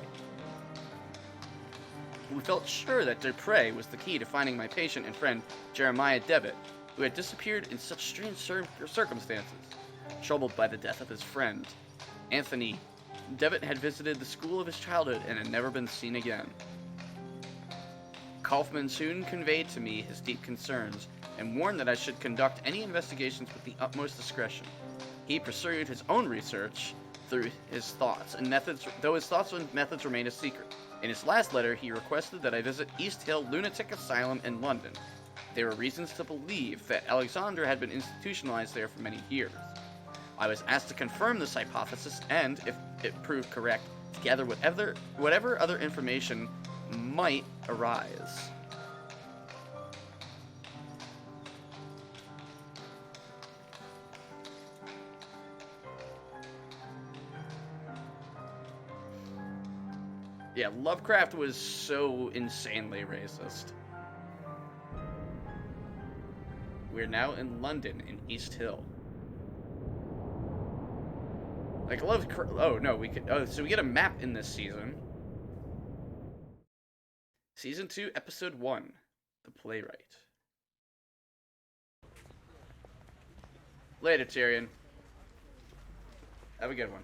We felt sure that Dupre was the key to finding my patient and friend Jeremiah Devitt, who had disappeared in such strange circumstances, troubled by the death of his friend, Anthony. Devitt had visited the school of his childhood and had never been seen again. Kaufman soon conveyed to me his deep concerns and warned that I should conduct any investigations with the utmost discretion. He pursued his own research through his thoughts and methods, though his thoughts and methods remained a secret. In his last letter, he requested that I visit East Hill Lunatic Asylum in London. There were reasons to believe that Alexander had been institutionalized there for many years. I was asked to confirm this hypothesis and, if it proved correct, to gather whatever other information might arise. Yeah, Lovecraft was so insanely racist. We're now in London, in East Hill. Like, oh, no, we could... Oh, so we get a map in this season. Season 2, Episode 1. The Playwright. Later, Tyrion. Have a good one.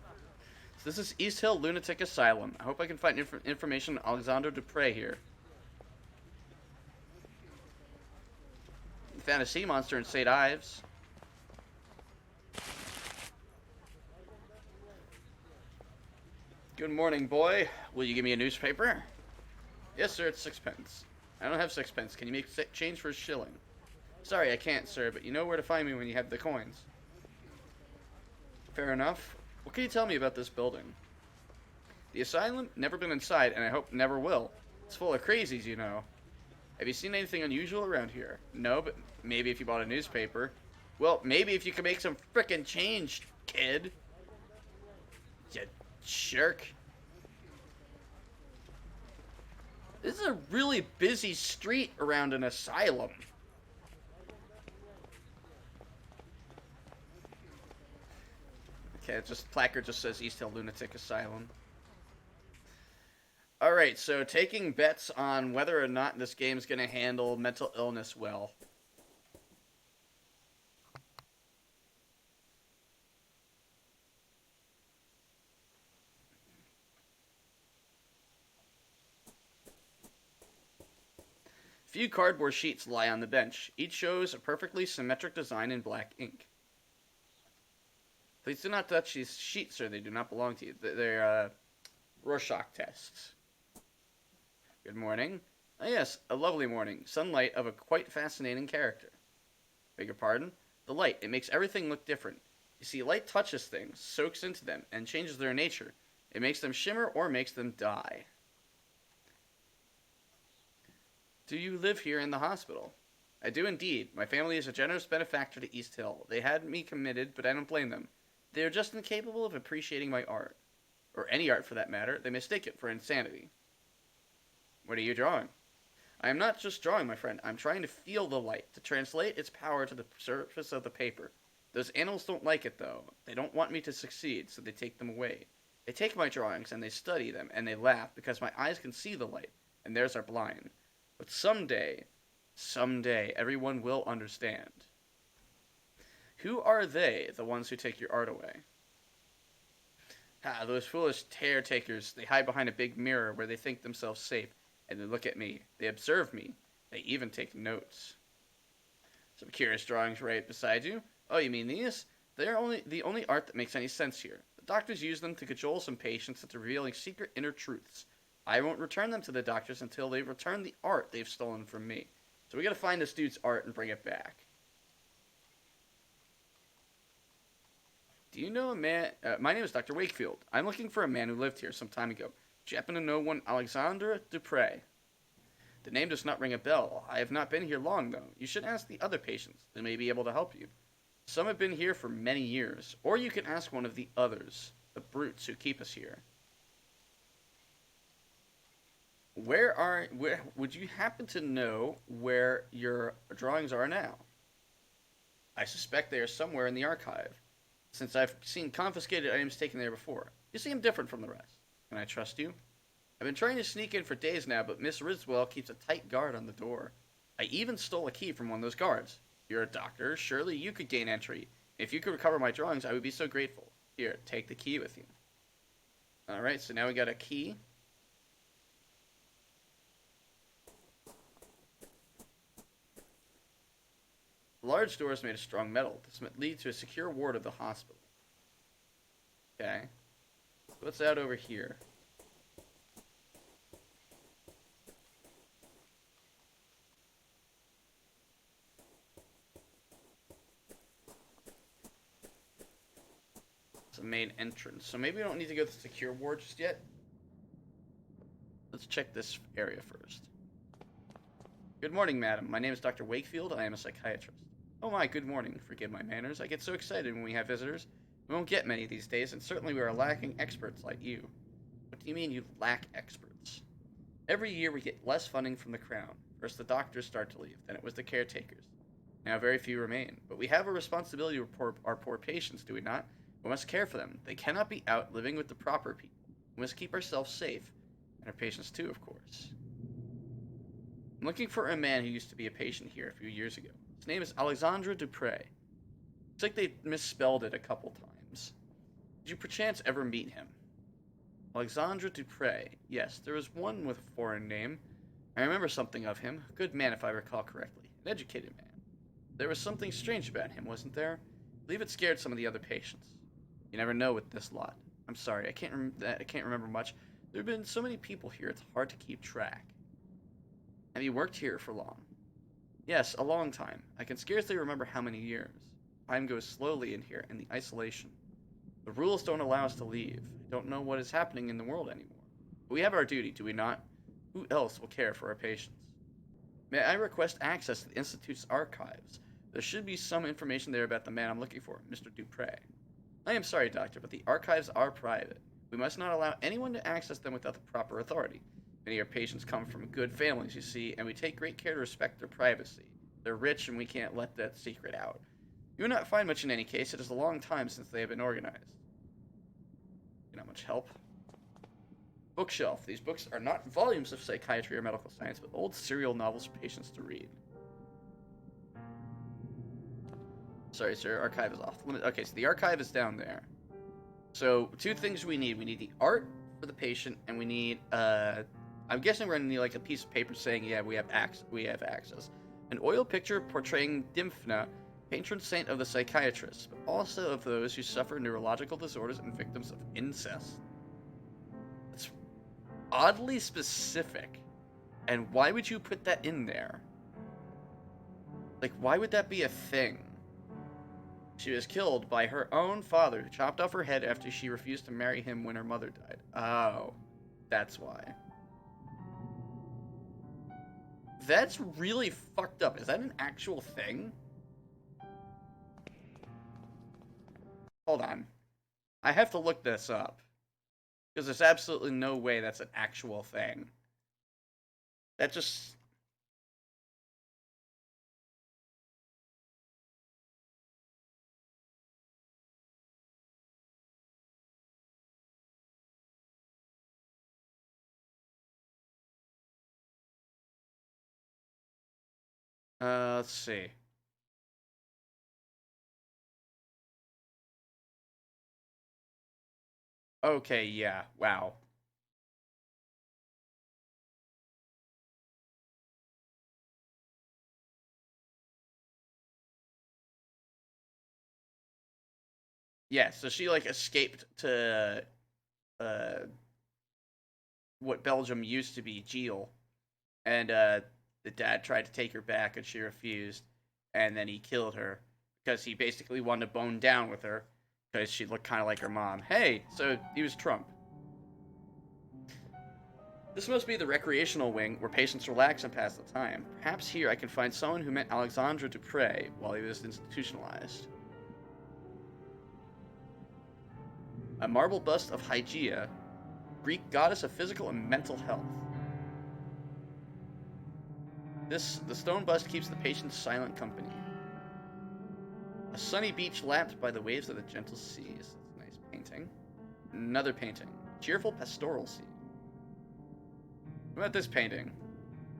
So this is East Hill Lunatic Asylum. I hope I can find information on Alexander Dupre here. We found a sea monster in St. Ives. Good morning, boy. Will you give me a newspaper? Yes, sir, it's 6p. I don't have 6p. Can you make change for a shilling? Sorry, I can't, sir, but you know where to find me when you have the coins. Fair enough. What can you tell me about this building? The asylum? Never been inside, and I hope never will. It's full of crazies, you know. Have you seen anything unusual around here? No, but maybe if you bought a newspaper. Well, maybe if you could make some frickin' change, kid. You jerk. This is a really busy street around an asylum. Okay, placard just says East Hill Lunatic Asylum. Alright, so taking bets on whether or not this game's gonna handle mental illness well. Few cardboard sheets lie on the bench. Each shows a perfectly symmetric design in black ink. Please do not touch these sheets, sir. They do not belong to you. They're, Rorschach tests. Good morning. Ah, yes, a lovely morning. Sunlight of a quite fascinating character. Beg your pardon? The light. It makes everything look different. You see, light touches things, soaks into them, and changes their nature. It makes them shimmer or makes them die. Do you live here in the hospital? I do indeed. My family is a generous benefactor to East Hill. They had me committed, but I don't blame them. They are just incapable of appreciating my art. Or any art for that matter. They mistake it for insanity. What are you drawing? I am not just drawing, my friend. I'm trying to feel the light, to translate its power to the surface of the paper. Those animals don't like it, though. They don't want me to succeed, so they take them away. They take my drawings, and they study them, and they laugh, because my eyes can see the light, and theirs are blind. But someday, everyone will understand. Who are they, the ones who take your art away? Ah, those foolish tear-takers. They hide behind a big mirror where they think themselves safe, and they look at me. They observe me. They even take notes. Some curious drawings right beside you. Oh, you mean these? They're the only art that makes any sense here. The doctors use them to cajole some patients into revealing secret inner truths. I won't return them to the doctors until they return the art they've stolen from me. So we gotta find this dude's art and bring it back. Do you know a man? My name is Dr. Wakefield. I'm looking for a man who lived here some time ago. Do you happen to know one Alexandre Dupre? The name does not ring a bell. I have not been here long, though. You should ask the other patients. They may be able to help you. Some have been here for many years. Or you can ask one of the others, the brutes who keep us here. Where would you happen to know where your drawings are now? I suspect they are somewhere in the archive, since I've seen confiscated items taken there before. You seem different from the rest. Can I trust you? I've been trying to sneak in for days now, but Miss Riswell keeps a tight guard on the door. I even stole a key from one of those guards. You're a doctor. Surely you could gain entry. If you could recover my drawings, I would be so grateful. Here, take the key with you. Alright, so now we got a key. The large door is made of strong metal. This might lead to a secure ward of the hospital. Okay. What's out over here? It's a main entrance. So maybe we don't need to go to the secure ward just yet. Let's check this area first. Good morning, madam. My name is Dr. Wakefield. I am a psychiatrist. Oh my, good morning. Forgive my manners. I get so excited when we have visitors. We won't get many these days, and certainly we are lacking experts like you. What do you mean you lack experts? Every year we get less funding from the Crown. First the doctors start to leave, then it was the caretakers. Now very few remain. But we have a responsibility to our poor patients, do we not? We must care for them. They cannot be out living with the proper people. We must keep ourselves safe, and our patients too, of course. I'm looking for a man who used to be a patient here a few years ago. His name is Alexandre Dupre. It's like they misspelled it a couple times. Did you perchance ever meet him? Alexandre Dupre. Yes, there was one with a foreign name. I remember something of him. A good man, if I recall correctly. An educated man. There was something strange about him, wasn't there? I believe it scared some of the other patients. You never know with this lot. I'm sorry, I can't remember much. There have been so many people here, it's hard to keep track. Have you worked here for long? Yes, a long time. I can scarcely remember how many years. Time goes slowly in here, in the isolation. The rules don't allow us to leave. I don't know what is happening in the world anymore. But we have our duty, do we not? Who else will care for our patients? May I request access to the Institute's archives? There should be some information there about the man I'm looking for, Mr. Dupre. I am sorry, Doctor, but the archives are private. We must not allow anyone to access them without the proper authority. Many of our patients come from good families, you see, and we take great care to respect their privacy. They're rich, and we can't let that secret out. You will not find much in any case. It is a long time since they have been organized. Not much help. Bookshelf. These books are not volumes of psychiatry or medical science, but old serial novels for patients to read. Sorry, sir. Archive is off. Okay, so the archive is down there. So, two things we need. We need the art for the patient, and we need, I'm guessing we're gonna need, like, a piece of paper saying, yeah, we have access. An oil picture portraying Dymphna, patron saint of the psychiatrists, but also of those who suffer neurological disorders and victims of incest. It's oddly specific. And why would you put that in there? Like, why would that be a thing? She was killed by her own father, who chopped off her head after she refused to marry him when her mother died. Oh, that's why. That's really fucked up. Is that an actual thing? Hold on. I have to look this up. Because there's absolutely no way that's an actual thing. That just... let's see. Okay, yeah. Wow. Yeah, so she, like, escaped to, what Belgium used to be, Geel. And, the dad tried to take her back, and she refused. And then he killed her, because he basically wanted to bone down with her, because she looked kind of like her mom. Hey, so he was Trump. This must be the recreational wing, where patients relax and pass the time. Perhaps here I can find someone who met Alexandre Dupre while he was institutionalized. A marble bust of Hygeia, Greek goddess of physical and mental health. The stone bust keeps the patients silent company. A sunny beach lapped by the waves of the gentle seas. That's a nice painting. Another painting. Cheerful pastoral scene. What about this painting?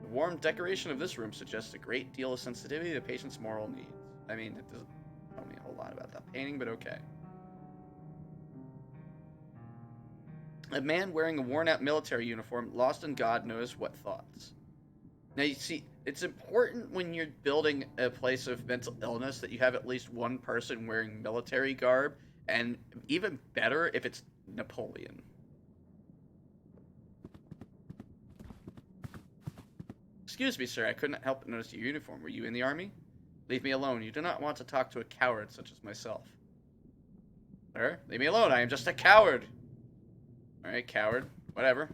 The warm decoration of this room suggests a great deal of sensitivity to the patient's moral needs. I mean, it doesn't tell me a whole lot about that painting, but okay. A man wearing a worn-out military uniform, lost in God knows what thoughts. Now, you see, it's important when you're building a place of mental illness that you have at least one person wearing military garb, and even better if it's Napoleon. Excuse me, sir, I couldn't help but notice your uniform. Were you in the army? Leave me alone. You do not want to talk to a coward such as myself. Sir, leave me alone. I am just a coward. Alright, coward. Whatever.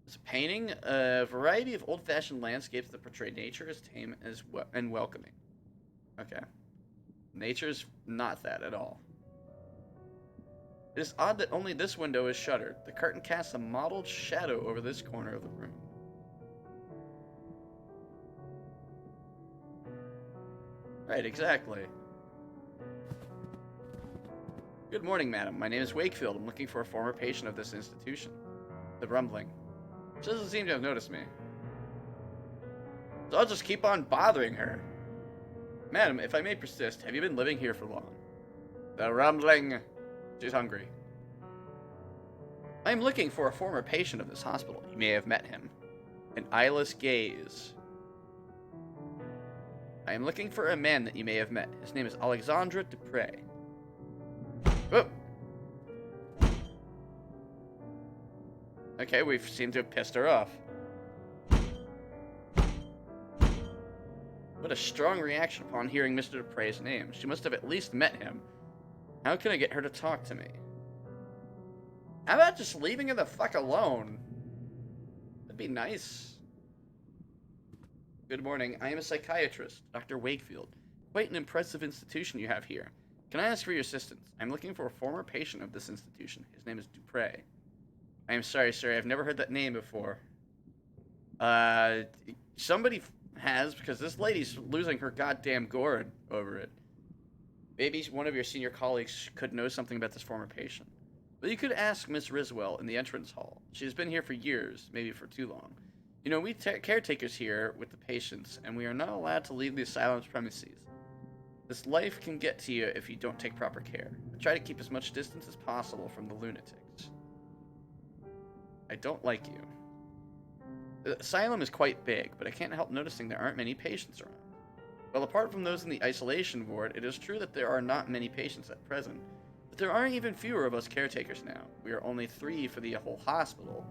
It's a painting, a variety of old-fashioned landscapes that portray nature as tame and welcoming. Okay. Nature's not that at all. It is odd that only this window is shuttered. The curtain casts a mottled shadow over this corner of the room. Right, exactly. Good morning, madam. My name is Wakefield. I'm looking for a former patient of this institution. The rumbling. She doesn't seem to have noticed me. So I'll just keep on bothering her. Madam, if I may persist, have you been living here for long? The rumbling. She's hungry. I am looking for a former patient of this hospital. You may have met him. An eyeless gaze. I am looking for a man that you may have met. His name is Alexandre Dupre. Whoop! Okay, we seem to have pissed her off. What a strong reaction upon hearing Mr. Dupre's name. She must have at least met him. How can I get her to talk to me? How about just leaving her the fuck alone? That'd be nice. Good morning. I am a psychiatrist, Dr. Wakefield. Quite an impressive institution you have here. Can I ask for your assistance? I'm looking for a former patient of this institution. His name is Dupre. I am sorry, sir. I've never heard that name before. Somebody has, because this lady's losing her goddamn gourd over it. Maybe one of your senior colleagues could know something about this former patient. But you could ask Miss Riswell in the entrance hall. She's been here for years, maybe for too long. You know, we caretakers here with the patients, and we are not allowed to leave the asylum's premises. This life can get to you if you don't take proper care. I try to keep as much distance as possible from the lunatics. I don't like you. The asylum is quite big, but I can't help noticing there aren't many patients around. Well, apart from those in the isolation ward, it is true that there are not many patients at present, but there are even fewer of us caretakers now. We are only 3 for the whole hospital.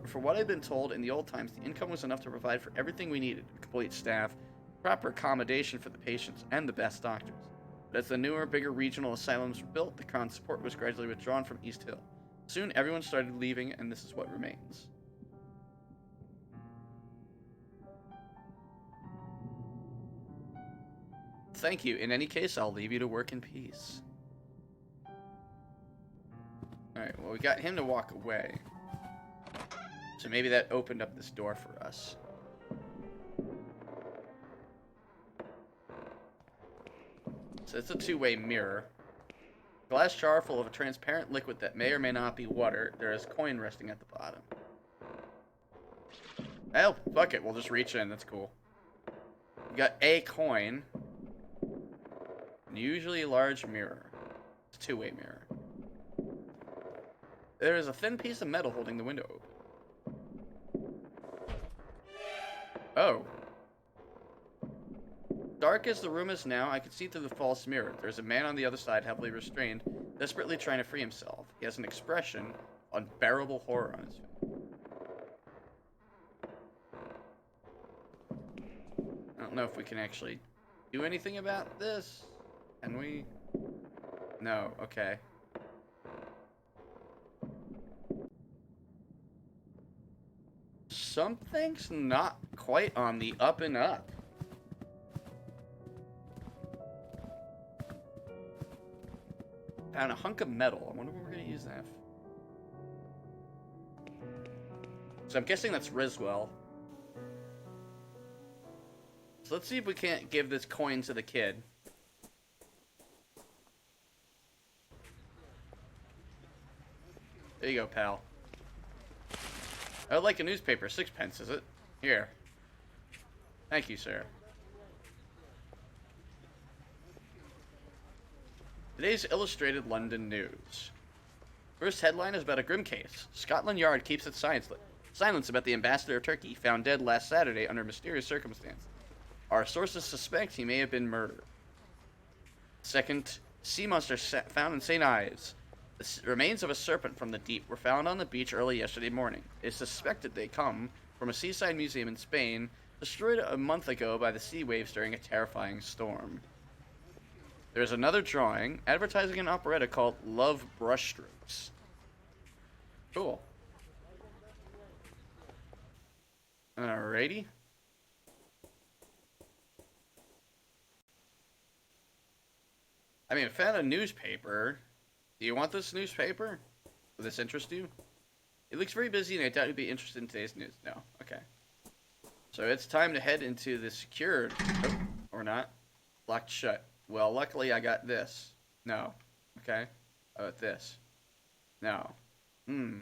For what I've been told, in the old times, the income was enough to provide for everything we needed: a complete staff, proper accommodation for the patients, and the best doctors. But as the newer, bigger regional asylums were built, the Crown's support was gradually withdrawn from East Hill. Soon, everyone started leaving, and this is what remains. Thank you. In any case, I'll leave you to work in peace. Alright, well, we got him to walk away. So maybe that opened up this door for us. So it's a two-way mirror. Glass jar full of a transparent liquid that may or may not be water. There is a coin resting at the bottom. Well, fuck it. We'll just reach in. That's cool. We got a coin. Usually a large mirror. It's a two-way mirror. There is a thin piece of metal holding the window open. Oh. Dark as the room is now, I can see through the false mirror. There's a man on the other side, heavily restrained, desperately trying to free himself. He has an expression of unbearable horror on his face. I don't know if we can actually do anything about this. Can we? No, okay. Something's not quite on the up and up. Found a hunk of metal. I wonder what we're going to use that for. So I'm guessing that's Riswell. So let's see if we can't give this coin to the kid. There you go, pal. I would like a newspaper. 6p, is it? Here. Thank you, sir. Today's Illustrated London News. First headline is about a grim case. Scotland Yard keeps its silence about the ambassador of Turkey, found dead last Saturday under mysterious circumstances. Our sources suspect he may have been murdered. Second, sea monster found in St. Ives. The remains of a serpent from the deep were found on the beach early yesterday morning. It is suspected they come from a seaside museum in Spain, destroyed a month ago by the sea waves during a terrifying storm. There's another drawing advertising an operetta called Love Brushstrokes. Cool. Alrighty. I mean, I found a newspaper. Do you want this newspaper? Will this interest you? It looks very busy, and I doubt you'd be interested in today's news. No. Okay. So it's time to head into the secured... Oh, or not. Locked shut. Well, luckily I got this. No. Okay. How about this? No. No,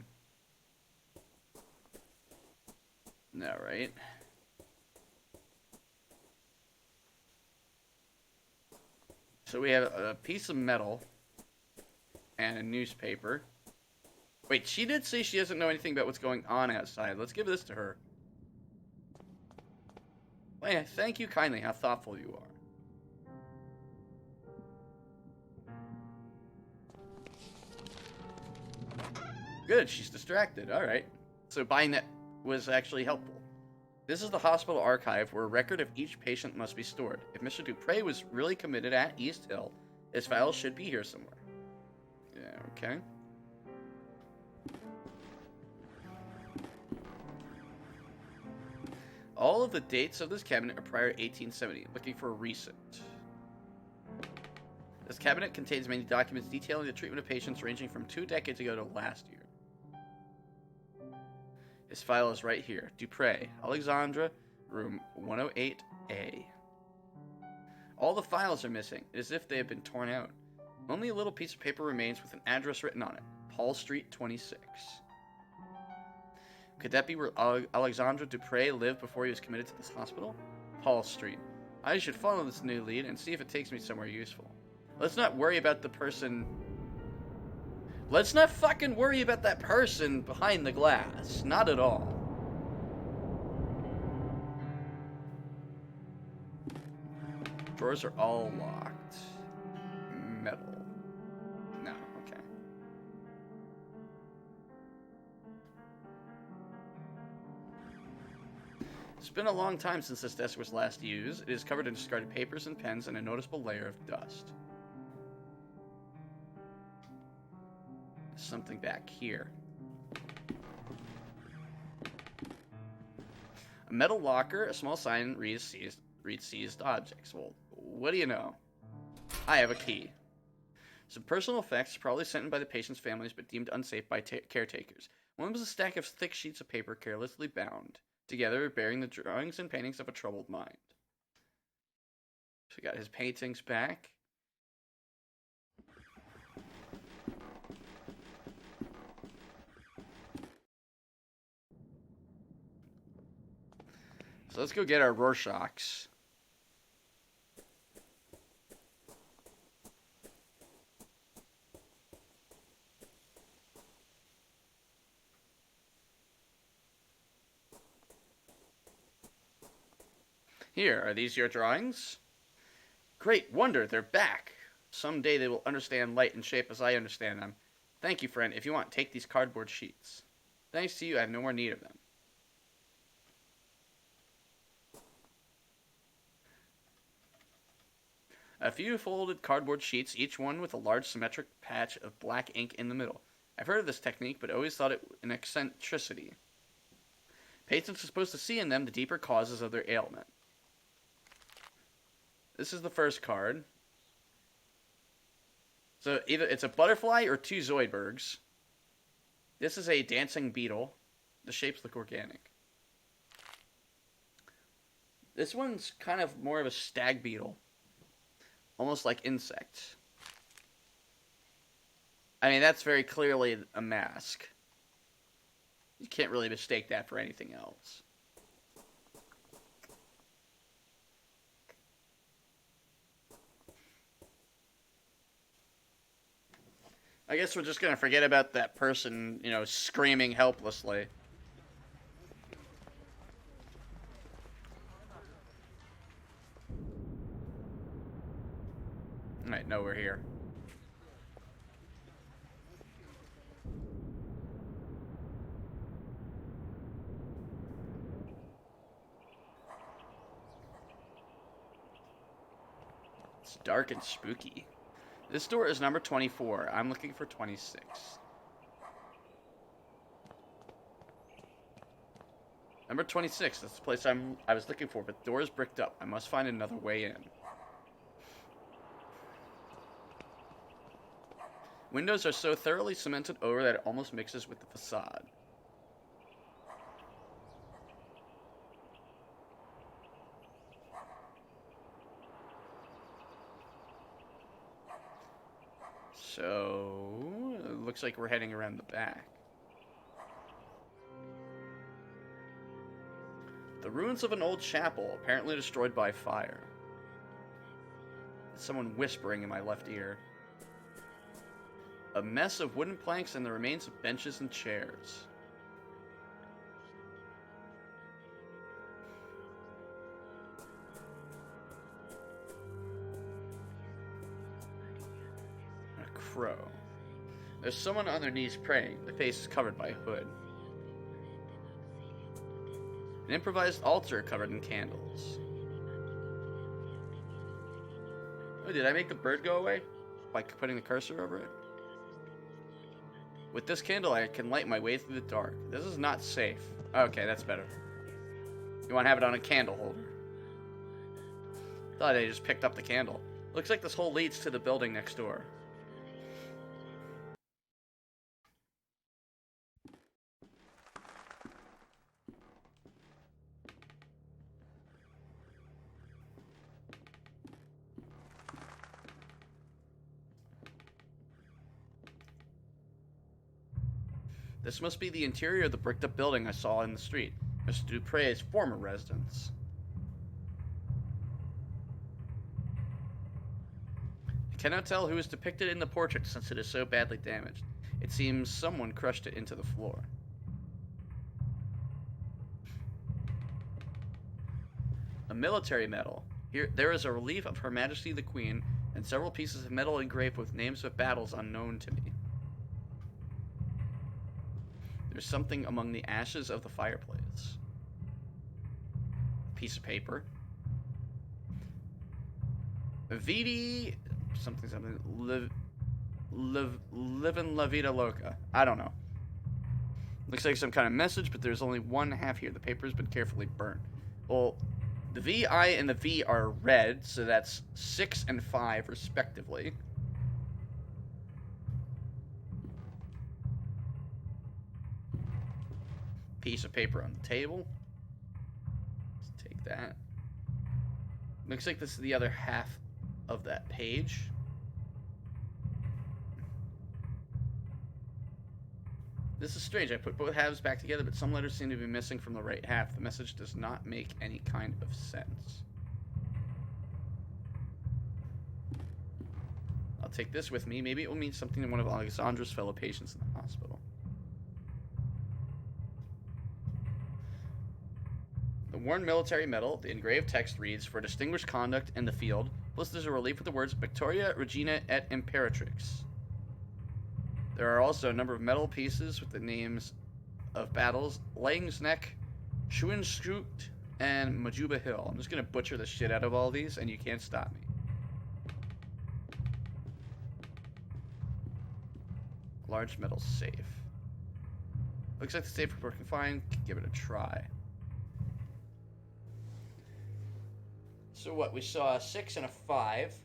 right? So we have a piece of metal and a newspaper. Wait, she did say she doesn't know anything about what's going on outside. Let's give this to her. Well, thank you kindly. How thoughtful you are. Good, she's distracted. Alright. So buying that was actually helpful. This is the hospital archive where a record of each patient must be stored. If Mr. Dupre was really committed at East Hill, his files should be here somewhere. Yeah, okay. All of the dates of this cabinet are prior to 1870. Looking for a recent. This cabinet contains many documents detailing the treatment of patients ranging from 2 decades ago to last year. His file is right here. Dupre, Alexandra, room 108A. All the files are missing. It is as if they have been torn out. Only a little piece of paper remains with an address written on it. Hall Street 26. Could that be where Alexandre Dupre lived before he was committed to this hospital? Hall Street. I should follow this new lead and see if it takes me somewhere useful. Let's not worry about the person... Let's not fucking worry about that person behind the glass. Not at all. Drawers are all locked. Metal. No, okay. It's been a long time since this desk was last used. It is covered in discarded papers and pens and a noticeable layer of dust. There's something back here. A metal locker, a small sign reads seized objects. Well, what do you know? I have a key. Some personal effects, probably sent in by the patient's families but deemed unsafe by caretakers. One was a stack of thick sheets of paper carelessly bound together, bearing the drawings and paintings of a troubled mind. So we got his paintings back. So let's go get our Rorschachs. Here, are these your drawings? Great wonder, they're back. Someday they will understand light and shape as I understand them. Thank you, friend. If you want, take these cardboard sheets. Thanks to you, I have no more need of them. A few folded cardboard sheets, each one with a large symmetric patch of black ink in the middle. I've heard of this technique, but always thought it an eccentricity. Patients are supposed to see in them the deeper causes of their ailment. This is the first card. So either it's a butterfly or two Zoidbergs. This is a dancing beetle. The shapes look organic. This one's kind of more of a stag beetle. Almost like insects. I mean, that's very clearly a mask. You can't really mistake that for anything else. I guess we're just gonna forget about that person, you know, screaming helplessly. Alright, no, we're here. It's dark and spooky. This door is number 24. I'm looking for 26. Number 26, that's the place I was looking for, but the door is bricked up. I must find another way in. Windows are so thoroughly cemented over that it almost mixes with the facade. So, it looks like we're heading around the back. The ruins of an old chapel, apparently destroyed by fire. Someone whispering in my left ear. A mess of wooden planks and the remains of benches and chairs. A crow. There's someone on their knees praying. The face is covered by a hood. An improvised altar covered in candles. Oh, did I make the bird go away? By putting the cursor over it? With this candle, I can light my way through the dark. This is not safe. Okay, that's better. You want to have it on a candle holder. Thought I just picked up the candle. Looks like this hole leads to the building next door. This must be the interior of the bricked-up building I saw in the street. Mr. Dupre's former residence. I cannot tell who is depicted in the portrait since it is so badly damaged. It seems someone crushed it into the floor. A military medal. Here, there is a relief of Her Majesty the Queen and several pieces of metal engraved with names of battles unknown to me. There's something among the ashes of the fireplace. Piece of paper. Vidi... something. Livin' La Vida Loca. I don't know. Looks like some kind of message, but there's only one half here. The paper's been carefully burnt. Well, the VI and the V are red, so that's 6 and 5, respectively. Piece of paper on the table. Let's take that. Looks like this is the other half of that page. This is strange. I put both halves back together, but some letters seem to be missing from the right half. The message does not make any kind of sense. I'll take this with me. Maybe it will mean something to one of Alexandra's fellow patients in the hospital. The worn military medal, the engraved text reads, "For distinguished conduct in the field." Plus there's a relief with the words, "Victoria, Regina, et Imperatrix." There are also a number of metal pieces with the names of battles, Langsneck, Schuenschut, and Majuba Hill. I'm just going to butcher the shit out of all these, and you can't stop me. Large metal safe. Looks like the safe we're working fine. Give it a try. So what? We saw a 6 and a 5.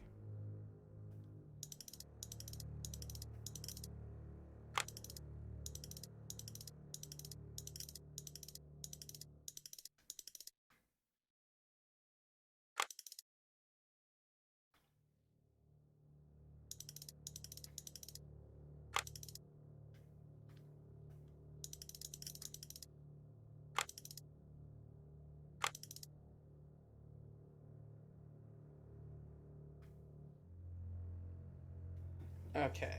Okay.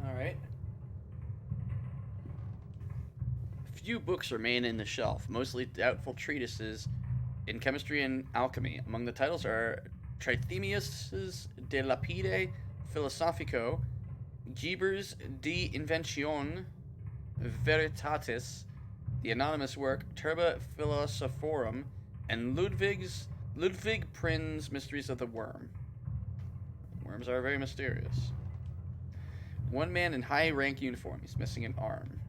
Alright. Few books remain in the shelf, mostly doubtful treatises in chemistry and alchemy. Among the titles are Trithemius's De Lapide Philosophico, Geber's De Inventione Veritatis, the anonymous work Turba Philosophorum, and Ludwig Prin's Mysteries of the Worm. Worms are very mysterious. One man in high rank uniform. He's missing an arm.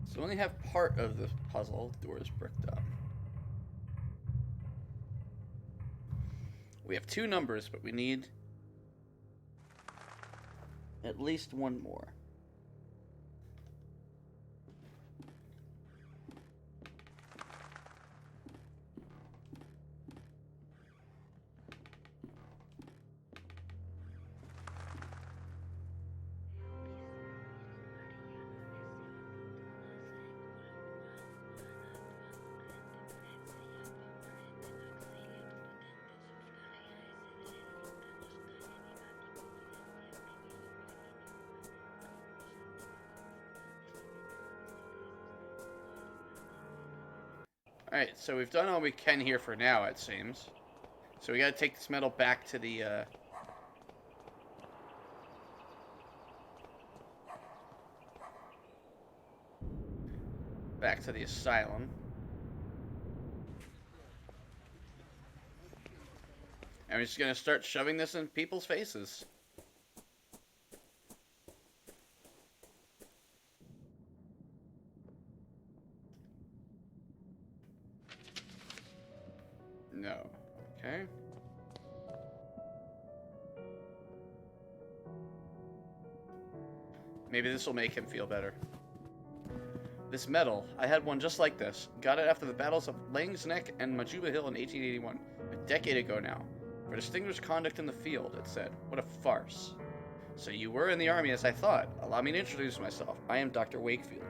So we only have part of the puzzle. The door is bricked up. We have 2 numbers, but we need at least one more. Alright, so we've done all we can here for now, it seems. So we gotta take this metal back to the, back to the asylum. And we're just gonna start shoving this in people's faces. No. Okay. Maybe this will make him feel better. This medal, I had one just like this. Got it after the battles of Lang's Neck and Majuba Hill in 1881. A decade ago now. For distinguished conduct in the field, it said. What a farce. So you were in the army as I thought. Allow me to introduce myself. I am Dr. Wakefield.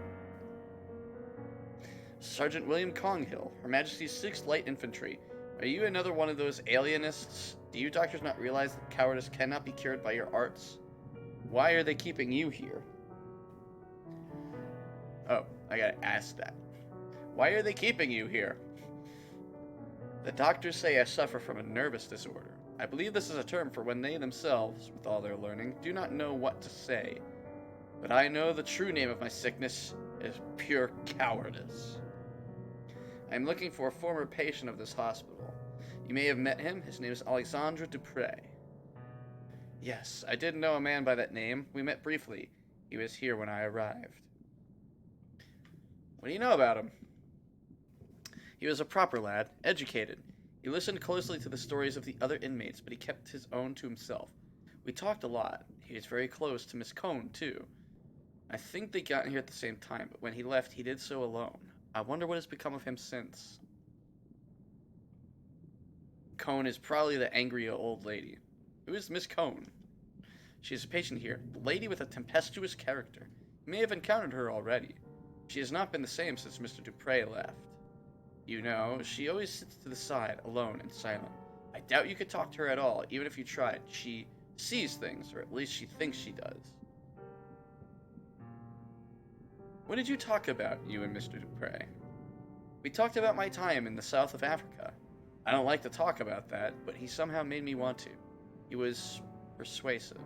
Sergeant William Conghill, Her Majesty's 6th Light Infantry. Are you another one of those alienists? Do you doctors not realize that cowardice cannot be cured by your arts? Why are they keeping you here? Oh, I gotta ask that. Why are they keeping you here? The doctors say I suffer from a nervous disorder. I believe this is a term for when they themselves, with all their learning, do not know what to say. But I know the true name of my sickness is pure cowardice. I am looking for a former patient of this hospital. You may have met him. His name is Alexandre Dupre. Yes, I did know a man by that name. We met briefly. He was here when I arrived. What do you know about him? He was a proper lad, educated. He listened closely to the stories of the other inmates, but he kept his own to himself. We talked a lot. He was very close to Miss Cone, too. I think they got here at the same time, but when he left, he did so alone. I wonder what has become of him since. Cone is probably the angry old lady. Who is Miss Cone? She is a patient here, a lady with a tempestuous character. You may have encountered her already. She has not been the same since Mr. Dupre left. You know, she always sits to the side, alone and silent. I doubt you could talk to her at all, even if you tried. She sees things, or at least she thinks she does. What did you talk about, you and Mr. Dupre? We talked about my time in the south of Africa. I don't like to talk about that, but he somehow made me want to. He was persuasive.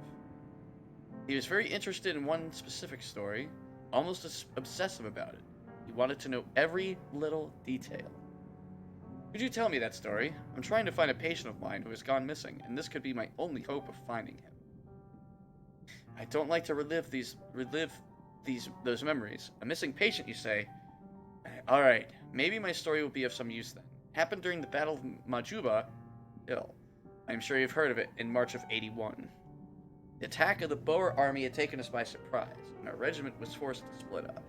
He was very interested in one specific story, almost obsessive about it. He wanted to know every little detail. Could you tell me that story? I'm trying to find a patient of mine who has gone missing, and this could be my only hope of finding him. I don't like to relive those memories. A missing patient, you say? Alright, maybe my story will be of some use then. Happened during the Battle of Majuba Hill. I'm sure you've heard of it, in March of 81. The attack of the Boer army had taken us by surprise, and our regiment was forced to split up.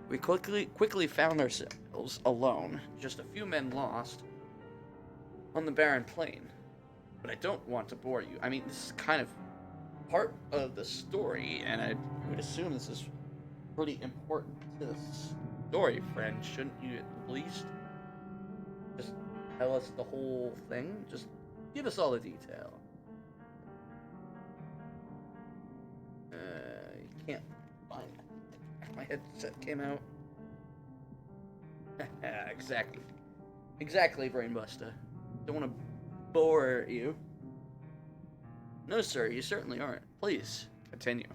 We quickly found ourselves alone, just a few men lost, on the barren plain. But I don't want to bore you. I mean, this is kind of part of the story, and I would assume this is pretty important to the story, friend. Shouldn't you at least just tell us the whole thing? Just give us all the detail. You can't find it. My headset came out. Exactly. Exactly, Brainbuster. Don't want to bore you. No, sir, you certainly aren't. Please, continue.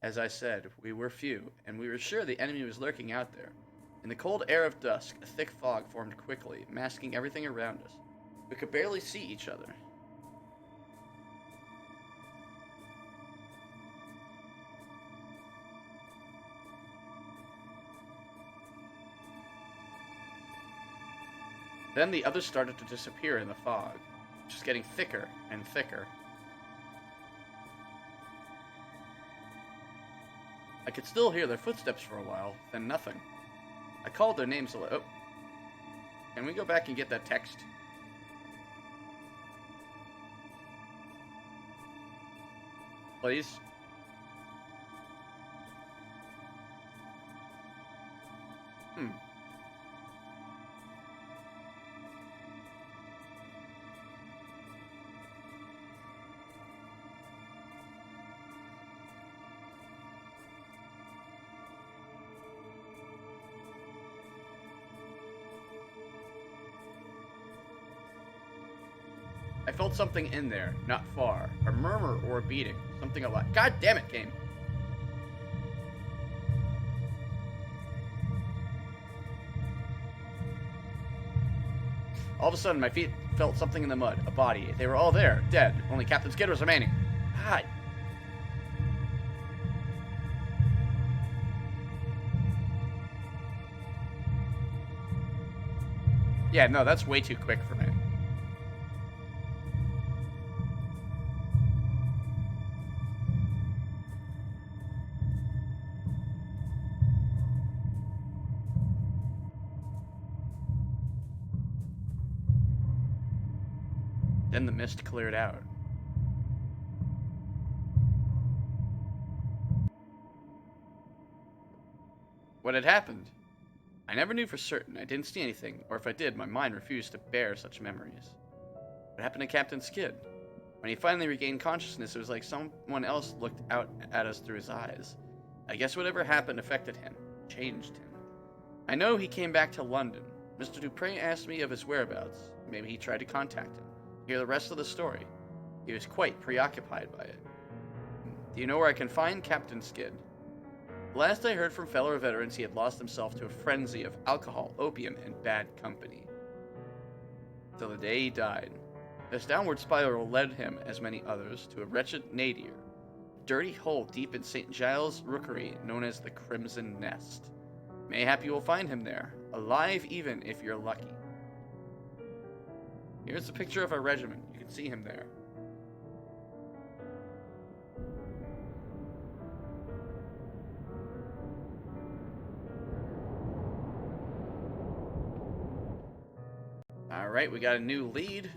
As I said, we were few, and we were sure the enemy was lurking out there. In the cold air of dusk, a thick fog formed quickly, masking everything around us. We could barely see each other. Then the others started to disappear in the fog, just getting thicker and thicker. I could still hear their footsteps for a while, then nothing. I called their names a little. Oh. Can we go back and get that text? Please? I felt something in there, not far. A murmur or a beating. Something alive. God damn it, game. All of a sudden, my feet felt something in the mud. A body. They were all there, dead. Only Captain Skid was remaining. God. Yeah, no, that's way too quick for me. Then the mist cleared out. What had happened? I never knew for certain. I didn't see anything, or if I did, my mind refused to bear such memories. What happened to Captain Skid? When he finally regained consciousness, it was like someone else looked out at us through his eyes. I guess whatever happened affected him, changed him. I know he came back to London. Mr. Dupre asked me of his whereabouts. Maybe he tried to contact him. Hear the rest of the story. He was quite preoccupied by it. Do you know where I can find Captain Skid? Last I heard from fellow veterans, he had lost himself to a frenzy of alcohol, opium, and bad company. Till the day he died. This downward spiral led him, as many others, to a wretched nadir, a dirty hole deep in St. Giles' rookery known as the Crimson Nest. Mayhap you will find him there, alive even if you're lucky. Here's a picture of our regiment. You can see him there. Alright, we got a new lead.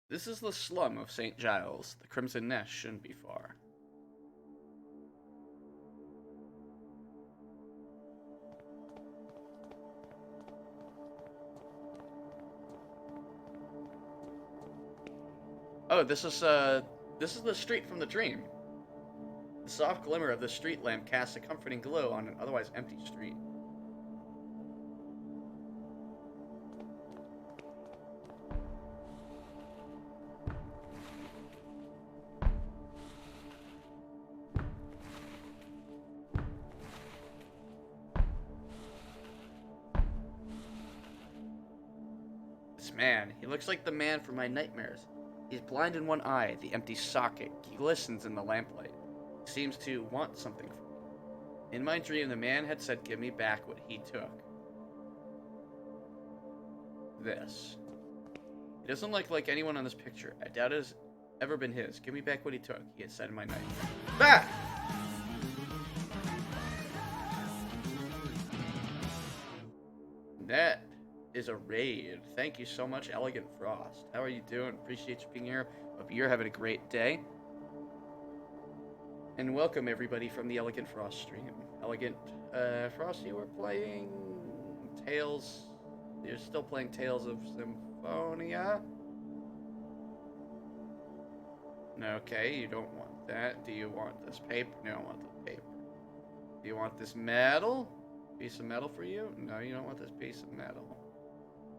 This is the slum of St. Giles. The Crimson Nest shouldn't be far. Oh, this is the street from the dream. The soft glimmer of the street lamp casts a comforting glow on an otherwise empty street. This man, he looks like the man from my nightmares. He's blind in one eye, the empty socket. He glistens in the lamplight. He seems to want something from me. In my dream, the man had said, "Give me back what he took." This. He doesn't look like anyone on this picture. I doubt it has ever been his. Give me back what he took, he had said in my night. Ah! That is a raid. Thank you so much, Elegant Frost. How are you doing? Appreciate you being here. Hope you're having a great day. And welcome everybody from the Elegant Frost stream. Elegant Frost, you were playing Tales. You're still playing Tales of Symphonia? Okay, you don't want that. Do you want this paper? No, I don't want the paper. Do you want this metal? Piece of metal for you? No, you don't want this piece of metal.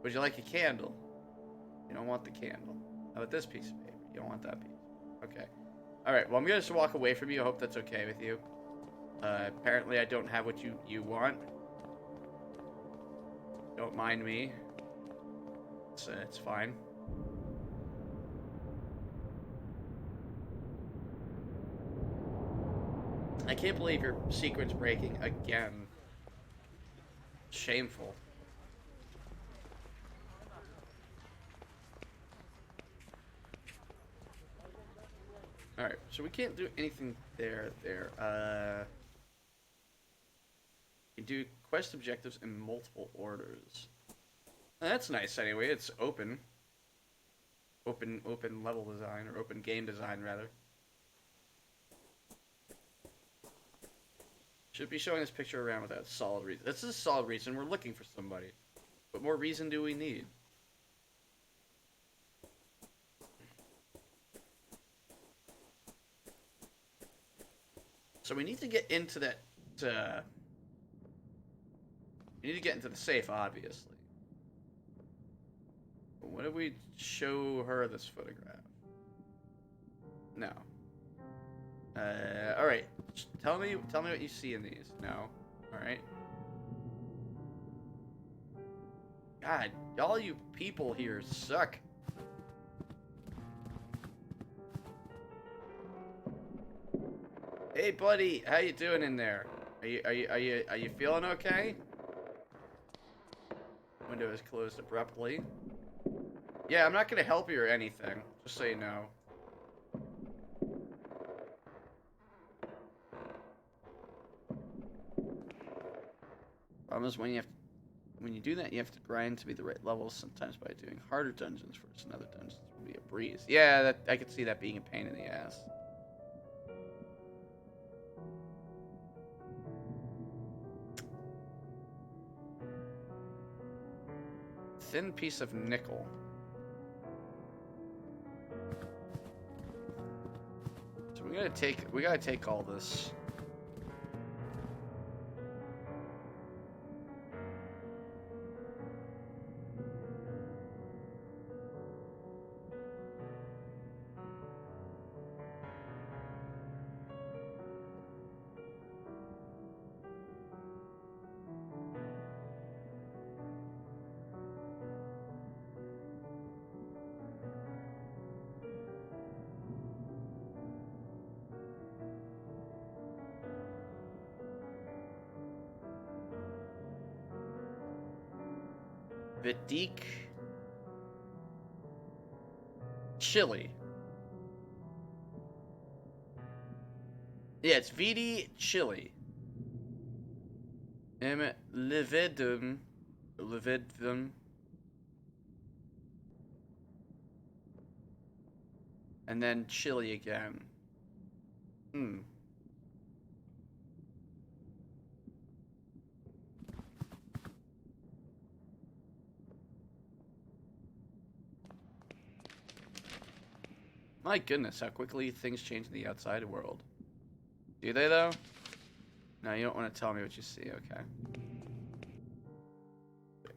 Would you like a candle? You don't want the candle. How about this piece of paper? You don't want that piece. Okay. Alright, well, I'm going to just walk away from you. I hope that's okay with you. Apparently I don't have what you want. Don't mind me. It's fine. I can't believe your sequence breaking again. Shameful. Alright, so we can't do anything there. You do quest objectives in multiple orders. That's nice anyway, it's open. Open level design, or open game design, rather. Should be showing this picture around without solid reason. This is a solid reason. We're looking for somebody. What more reason do we need? So we need to get into that. We need to get into the safe, obviously. But what if we show her this photograph? No. All right. Tell me what you see in these. No. All right. God, all you people here suck. Hey, buddy, how you doing in there? Are you feeling okay? Window is closed abruptly. Yeah, I'm not gonna help you or anything. Just so you know. Problem is when you do that, you have to grind to be the right level. Sometimes by doing harder dungeons first, and other dungeons will be a breeze. Yeah, I could see that being a pain in the ass. Thin piece of nickel. So we gotta take all this. Vidique chili. Yeah, it's VD chili. Lividum. And then chili again. Hmm. My goodness, how quickly things change in the outside world. Do they, though? No, you don't want to tell me what you see, okay.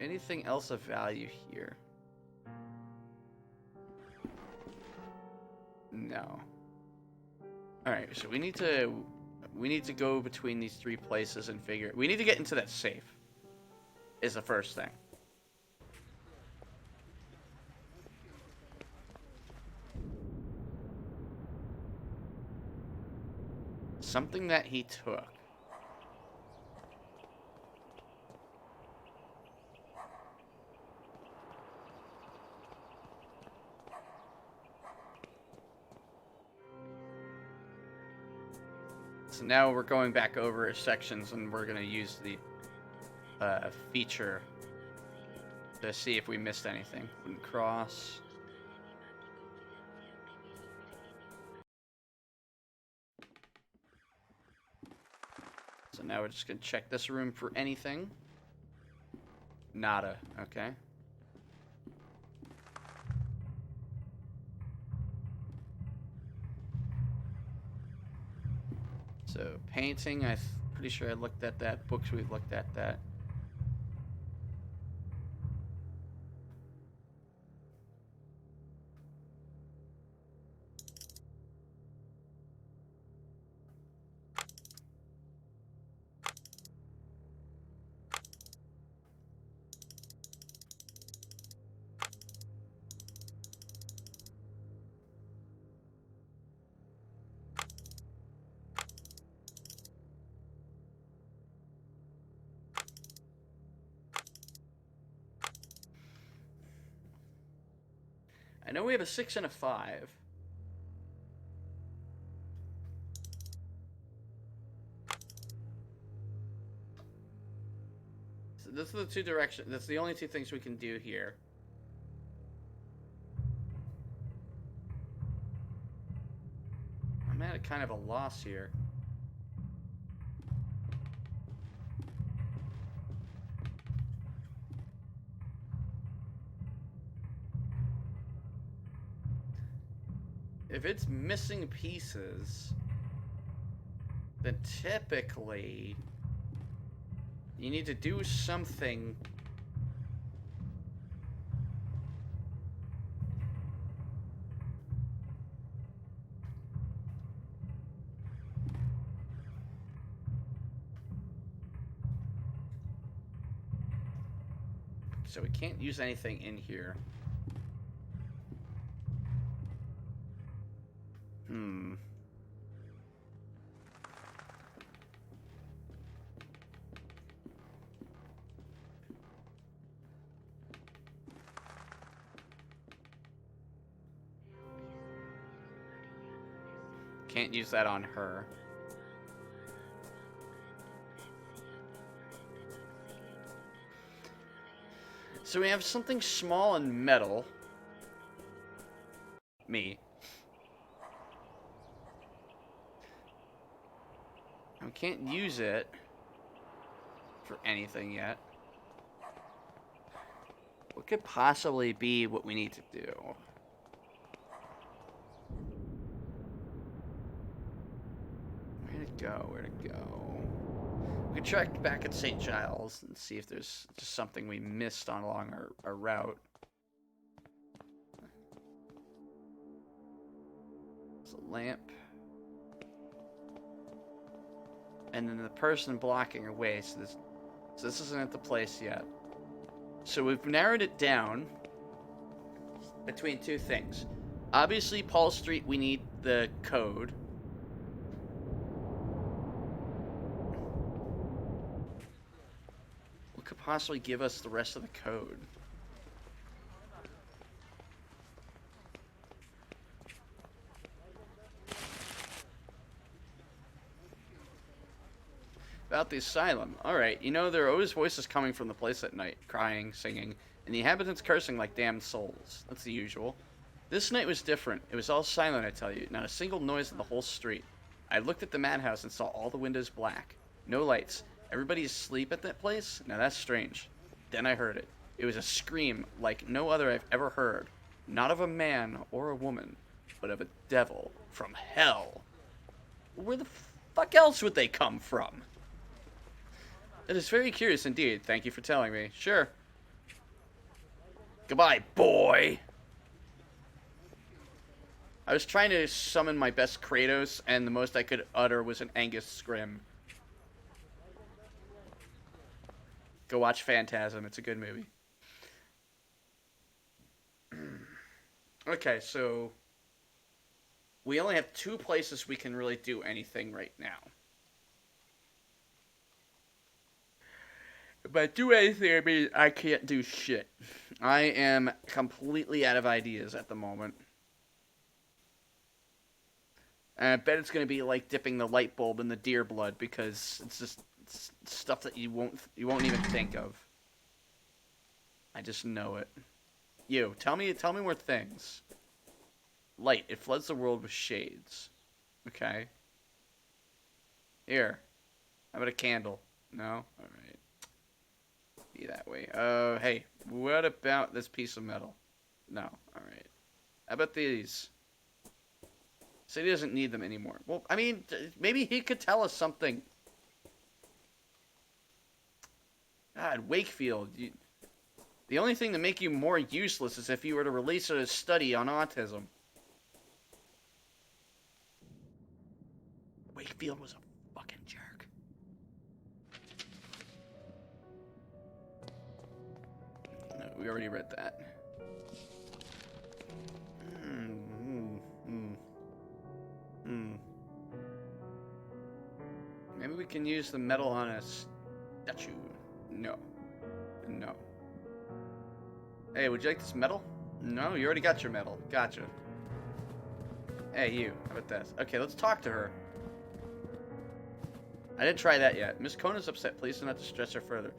Anything else of value here? No. Alright, so we need to go between these three places and figure... We need to get into that safe. Is the first thing. Something that he took. So now we're going back over sections and we're going to use the feature to see if we missed anything. Wooden cross. So now we're just going to check this room for anything. Nada. Okay. So painting, I'm pretty sure I looked at that. Books, we've looked at that. I know we have a 6 and a 5. So this is the two directions. That's the only two things we can do here. I'm at a kind of a loss here. if it's missing pieces, then typically you need to do something. So we can't use anything in here. Can't use that on her. So we have something small and metal. Me. We can't use it for anything yet. What could possibly be what we need to do? Where'd it go? Where'd it go? We can check back at St. Giles and see if there's just something we missed on along our route. There's a lamp. And then the person blocking her way, so this isn't at the place yet. So we've narrowed it down between two things. Obviously, Paul Street, we need the code. What could possibly give us the rest of the code? About the asylum. Alright, you know, there are always voices coming from the place at night, crying, singing, and the inhabitants cursing like damned souls. That's the usual. This night was different. It was all silent, I tell you. Not a single noise in the whole street. I looked at the madhouse and saw all the windows black. No lights. Everybody asleep at that place? Now that's strange. Then I heard it. It was a scream like no other I've ever heard. Not of a man or a woman, but of a devil from hell. Where the fuck else would they come from? It is very curious indeed. Thank you for telling me. Sure. Goodbye, boy. I was trying to summon my best Kratos, and the most I could utter was an Angus scrim. Go watch Phantasm. It's a good movie. Okay, so we only have two places we can really do anything right now. By do anything, I mean I can't do shit. I am completely out of ideas at the moment. And I bet it's going to be like dipping the light bulb in the deer blood, because it's stuff that you won't even think of. I just know it. You, tell me more things. Light, it floods the world with shades. Okay. Here. How about a candle? No? Alright. Be that way. Hey, what about this piece of metal? No. Alright. How about these? So he doesn't need them anymore. Well, I mean, maybe he could tell us something. God, Wakefield. The only thing to make you more useless is if you were to release a study on autism. Wakefield was a fucking jerk. No, we already read that. Maybe we can use the metal on a statue. No. No. Hey, would you like this metal? No, you already got your metal. Gotcha. Hey, you. How about this? Okay, let's talk to her. I didn't try that yet. Miss Conan's upset. Please do not distress her further.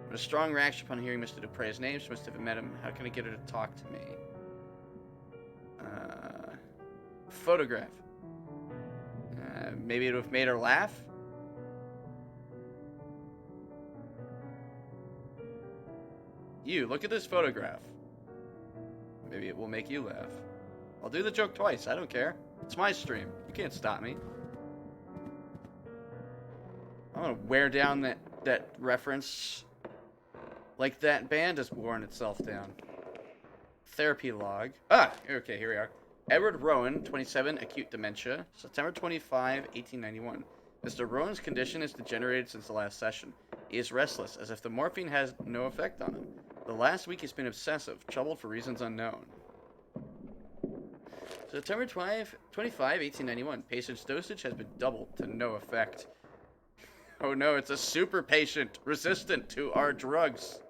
With a strong reaction upon hearing Mr. Dupre's name, she must have met him. How can I get her to talk to me? Photograph. Maybe it would have made her laugh? You, look at this photograph. Maybe it will make you laugh. I'll do the joke twice. I don't care. It's my stream. You can't stop me. I'm gonna wear down that reference like that band has worn itself down. Therapy log. Ah, okay, here we are. Edward Rowan, 27, acute dementia. September 25, 1891. Mr. Rowan's condition has degenerated since the last session. He is restless, as if the morphine has no effect on him. The last week he's been obsessive, troubled for reasons unknown. September 25, 1891. Patient's dosage has been doubled to no effect. Oh no, it's a super patient, resistant to our drugs.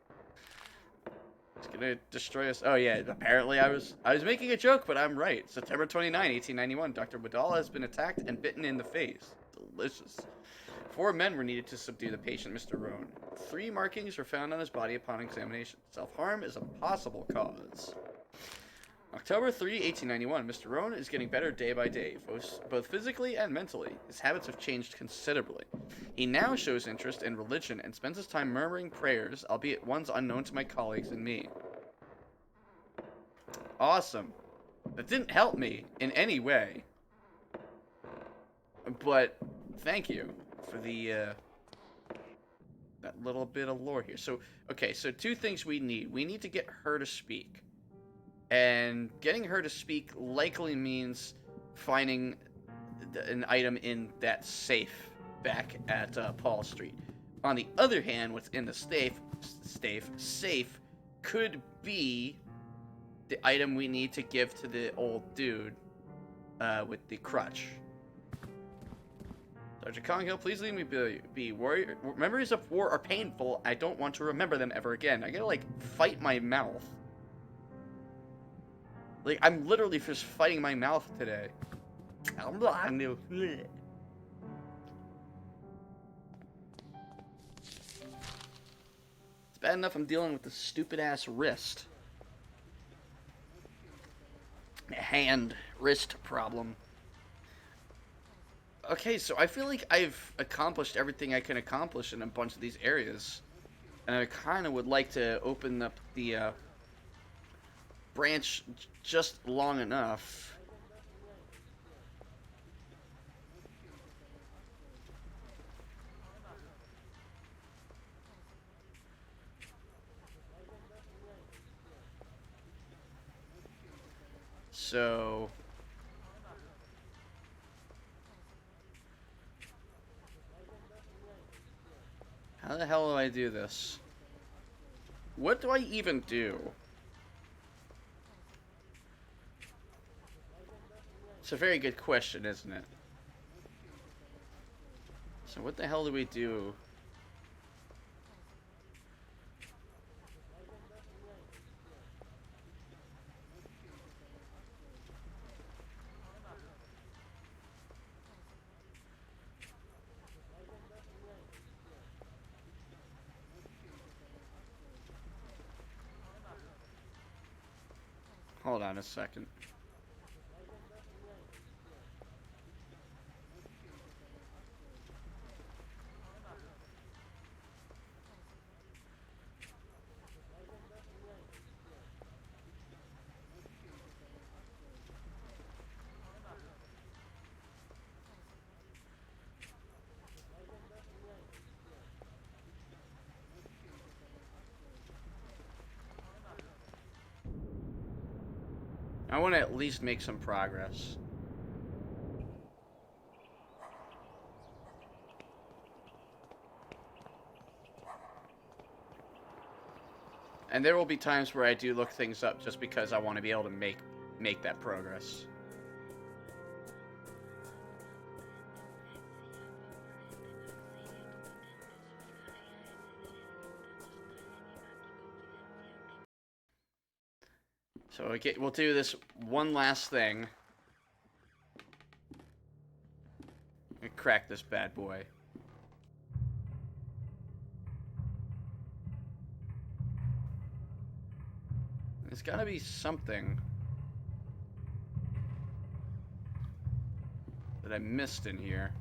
It's gonna destroy us. Oh yeah, apparently I was making a joke, but I'm right. September 29, 1891. Dr. Wadala has been attacked and bitten in the face. Delicious. 4 men were needed to subdue the patient, Mr. Rowan. 3 markings were found on his body upon examination. Self-harm is a possible cause. October 3, 1891. Mr. Rowan is getting better day by day, both physically and mentally. His habits have changed considerably. He now shows interest in religion and spends his time murmuring prayers, albeit ones unknown to my colleagues and me. Awesome. That didn't help me in any way. But thank you for the that little bit of lore here. So, okay, so 2 things we need. We need to get her to speak. And getting her to speak likely means finding an item in that safe back at Paul Street. On the other hand, what's in the safe could be the item we need to give to the old dude with the crutch. Sergeant Conghill, please leave me be. Memories of war are painful. I don't want to remember them ever again. I gotta, like, fight my mouth. Like, I'm literally just fighting my mouth today. It's bad enough I'm dealing with the stupid-ass wrist. Hand-wrist problem. Okay, so I feel like I've accomplished everything I can accomplish in a bunch of these areas. And I kind of would like to open up the branch just long enough. So how the hell do I do this? What do I even do? It's a very good question, isn't it? So what the hell do we do? Hold on a second. I want to at least make some progress. And there will be times where I do look things up just because I want to be able to make that progress. So we'll do this one last thing. And crack this bad boy. There's gotta be something that I missed in here.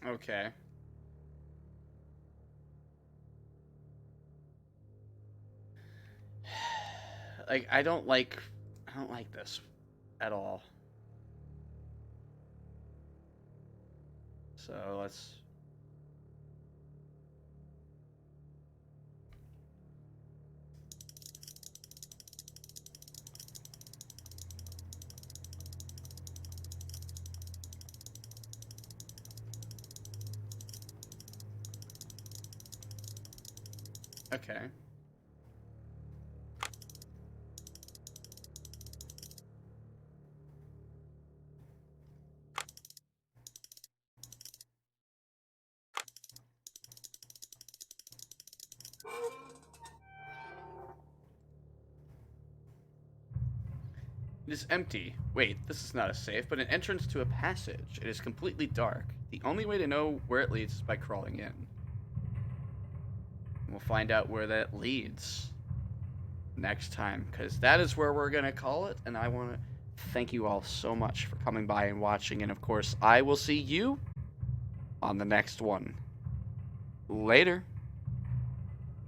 Okay. Like, I don't like this at all. So let's. Okay. It is empty. Wait, this is not a safe, but an entrance to a passage. It is completely dark. The only way to know where it leads is by crawling in. We'll find out where that leads next time, because that is where we're going to call it, and I want to thank you all so much for coming by and watching, and of course, I will see you on the next one. Later.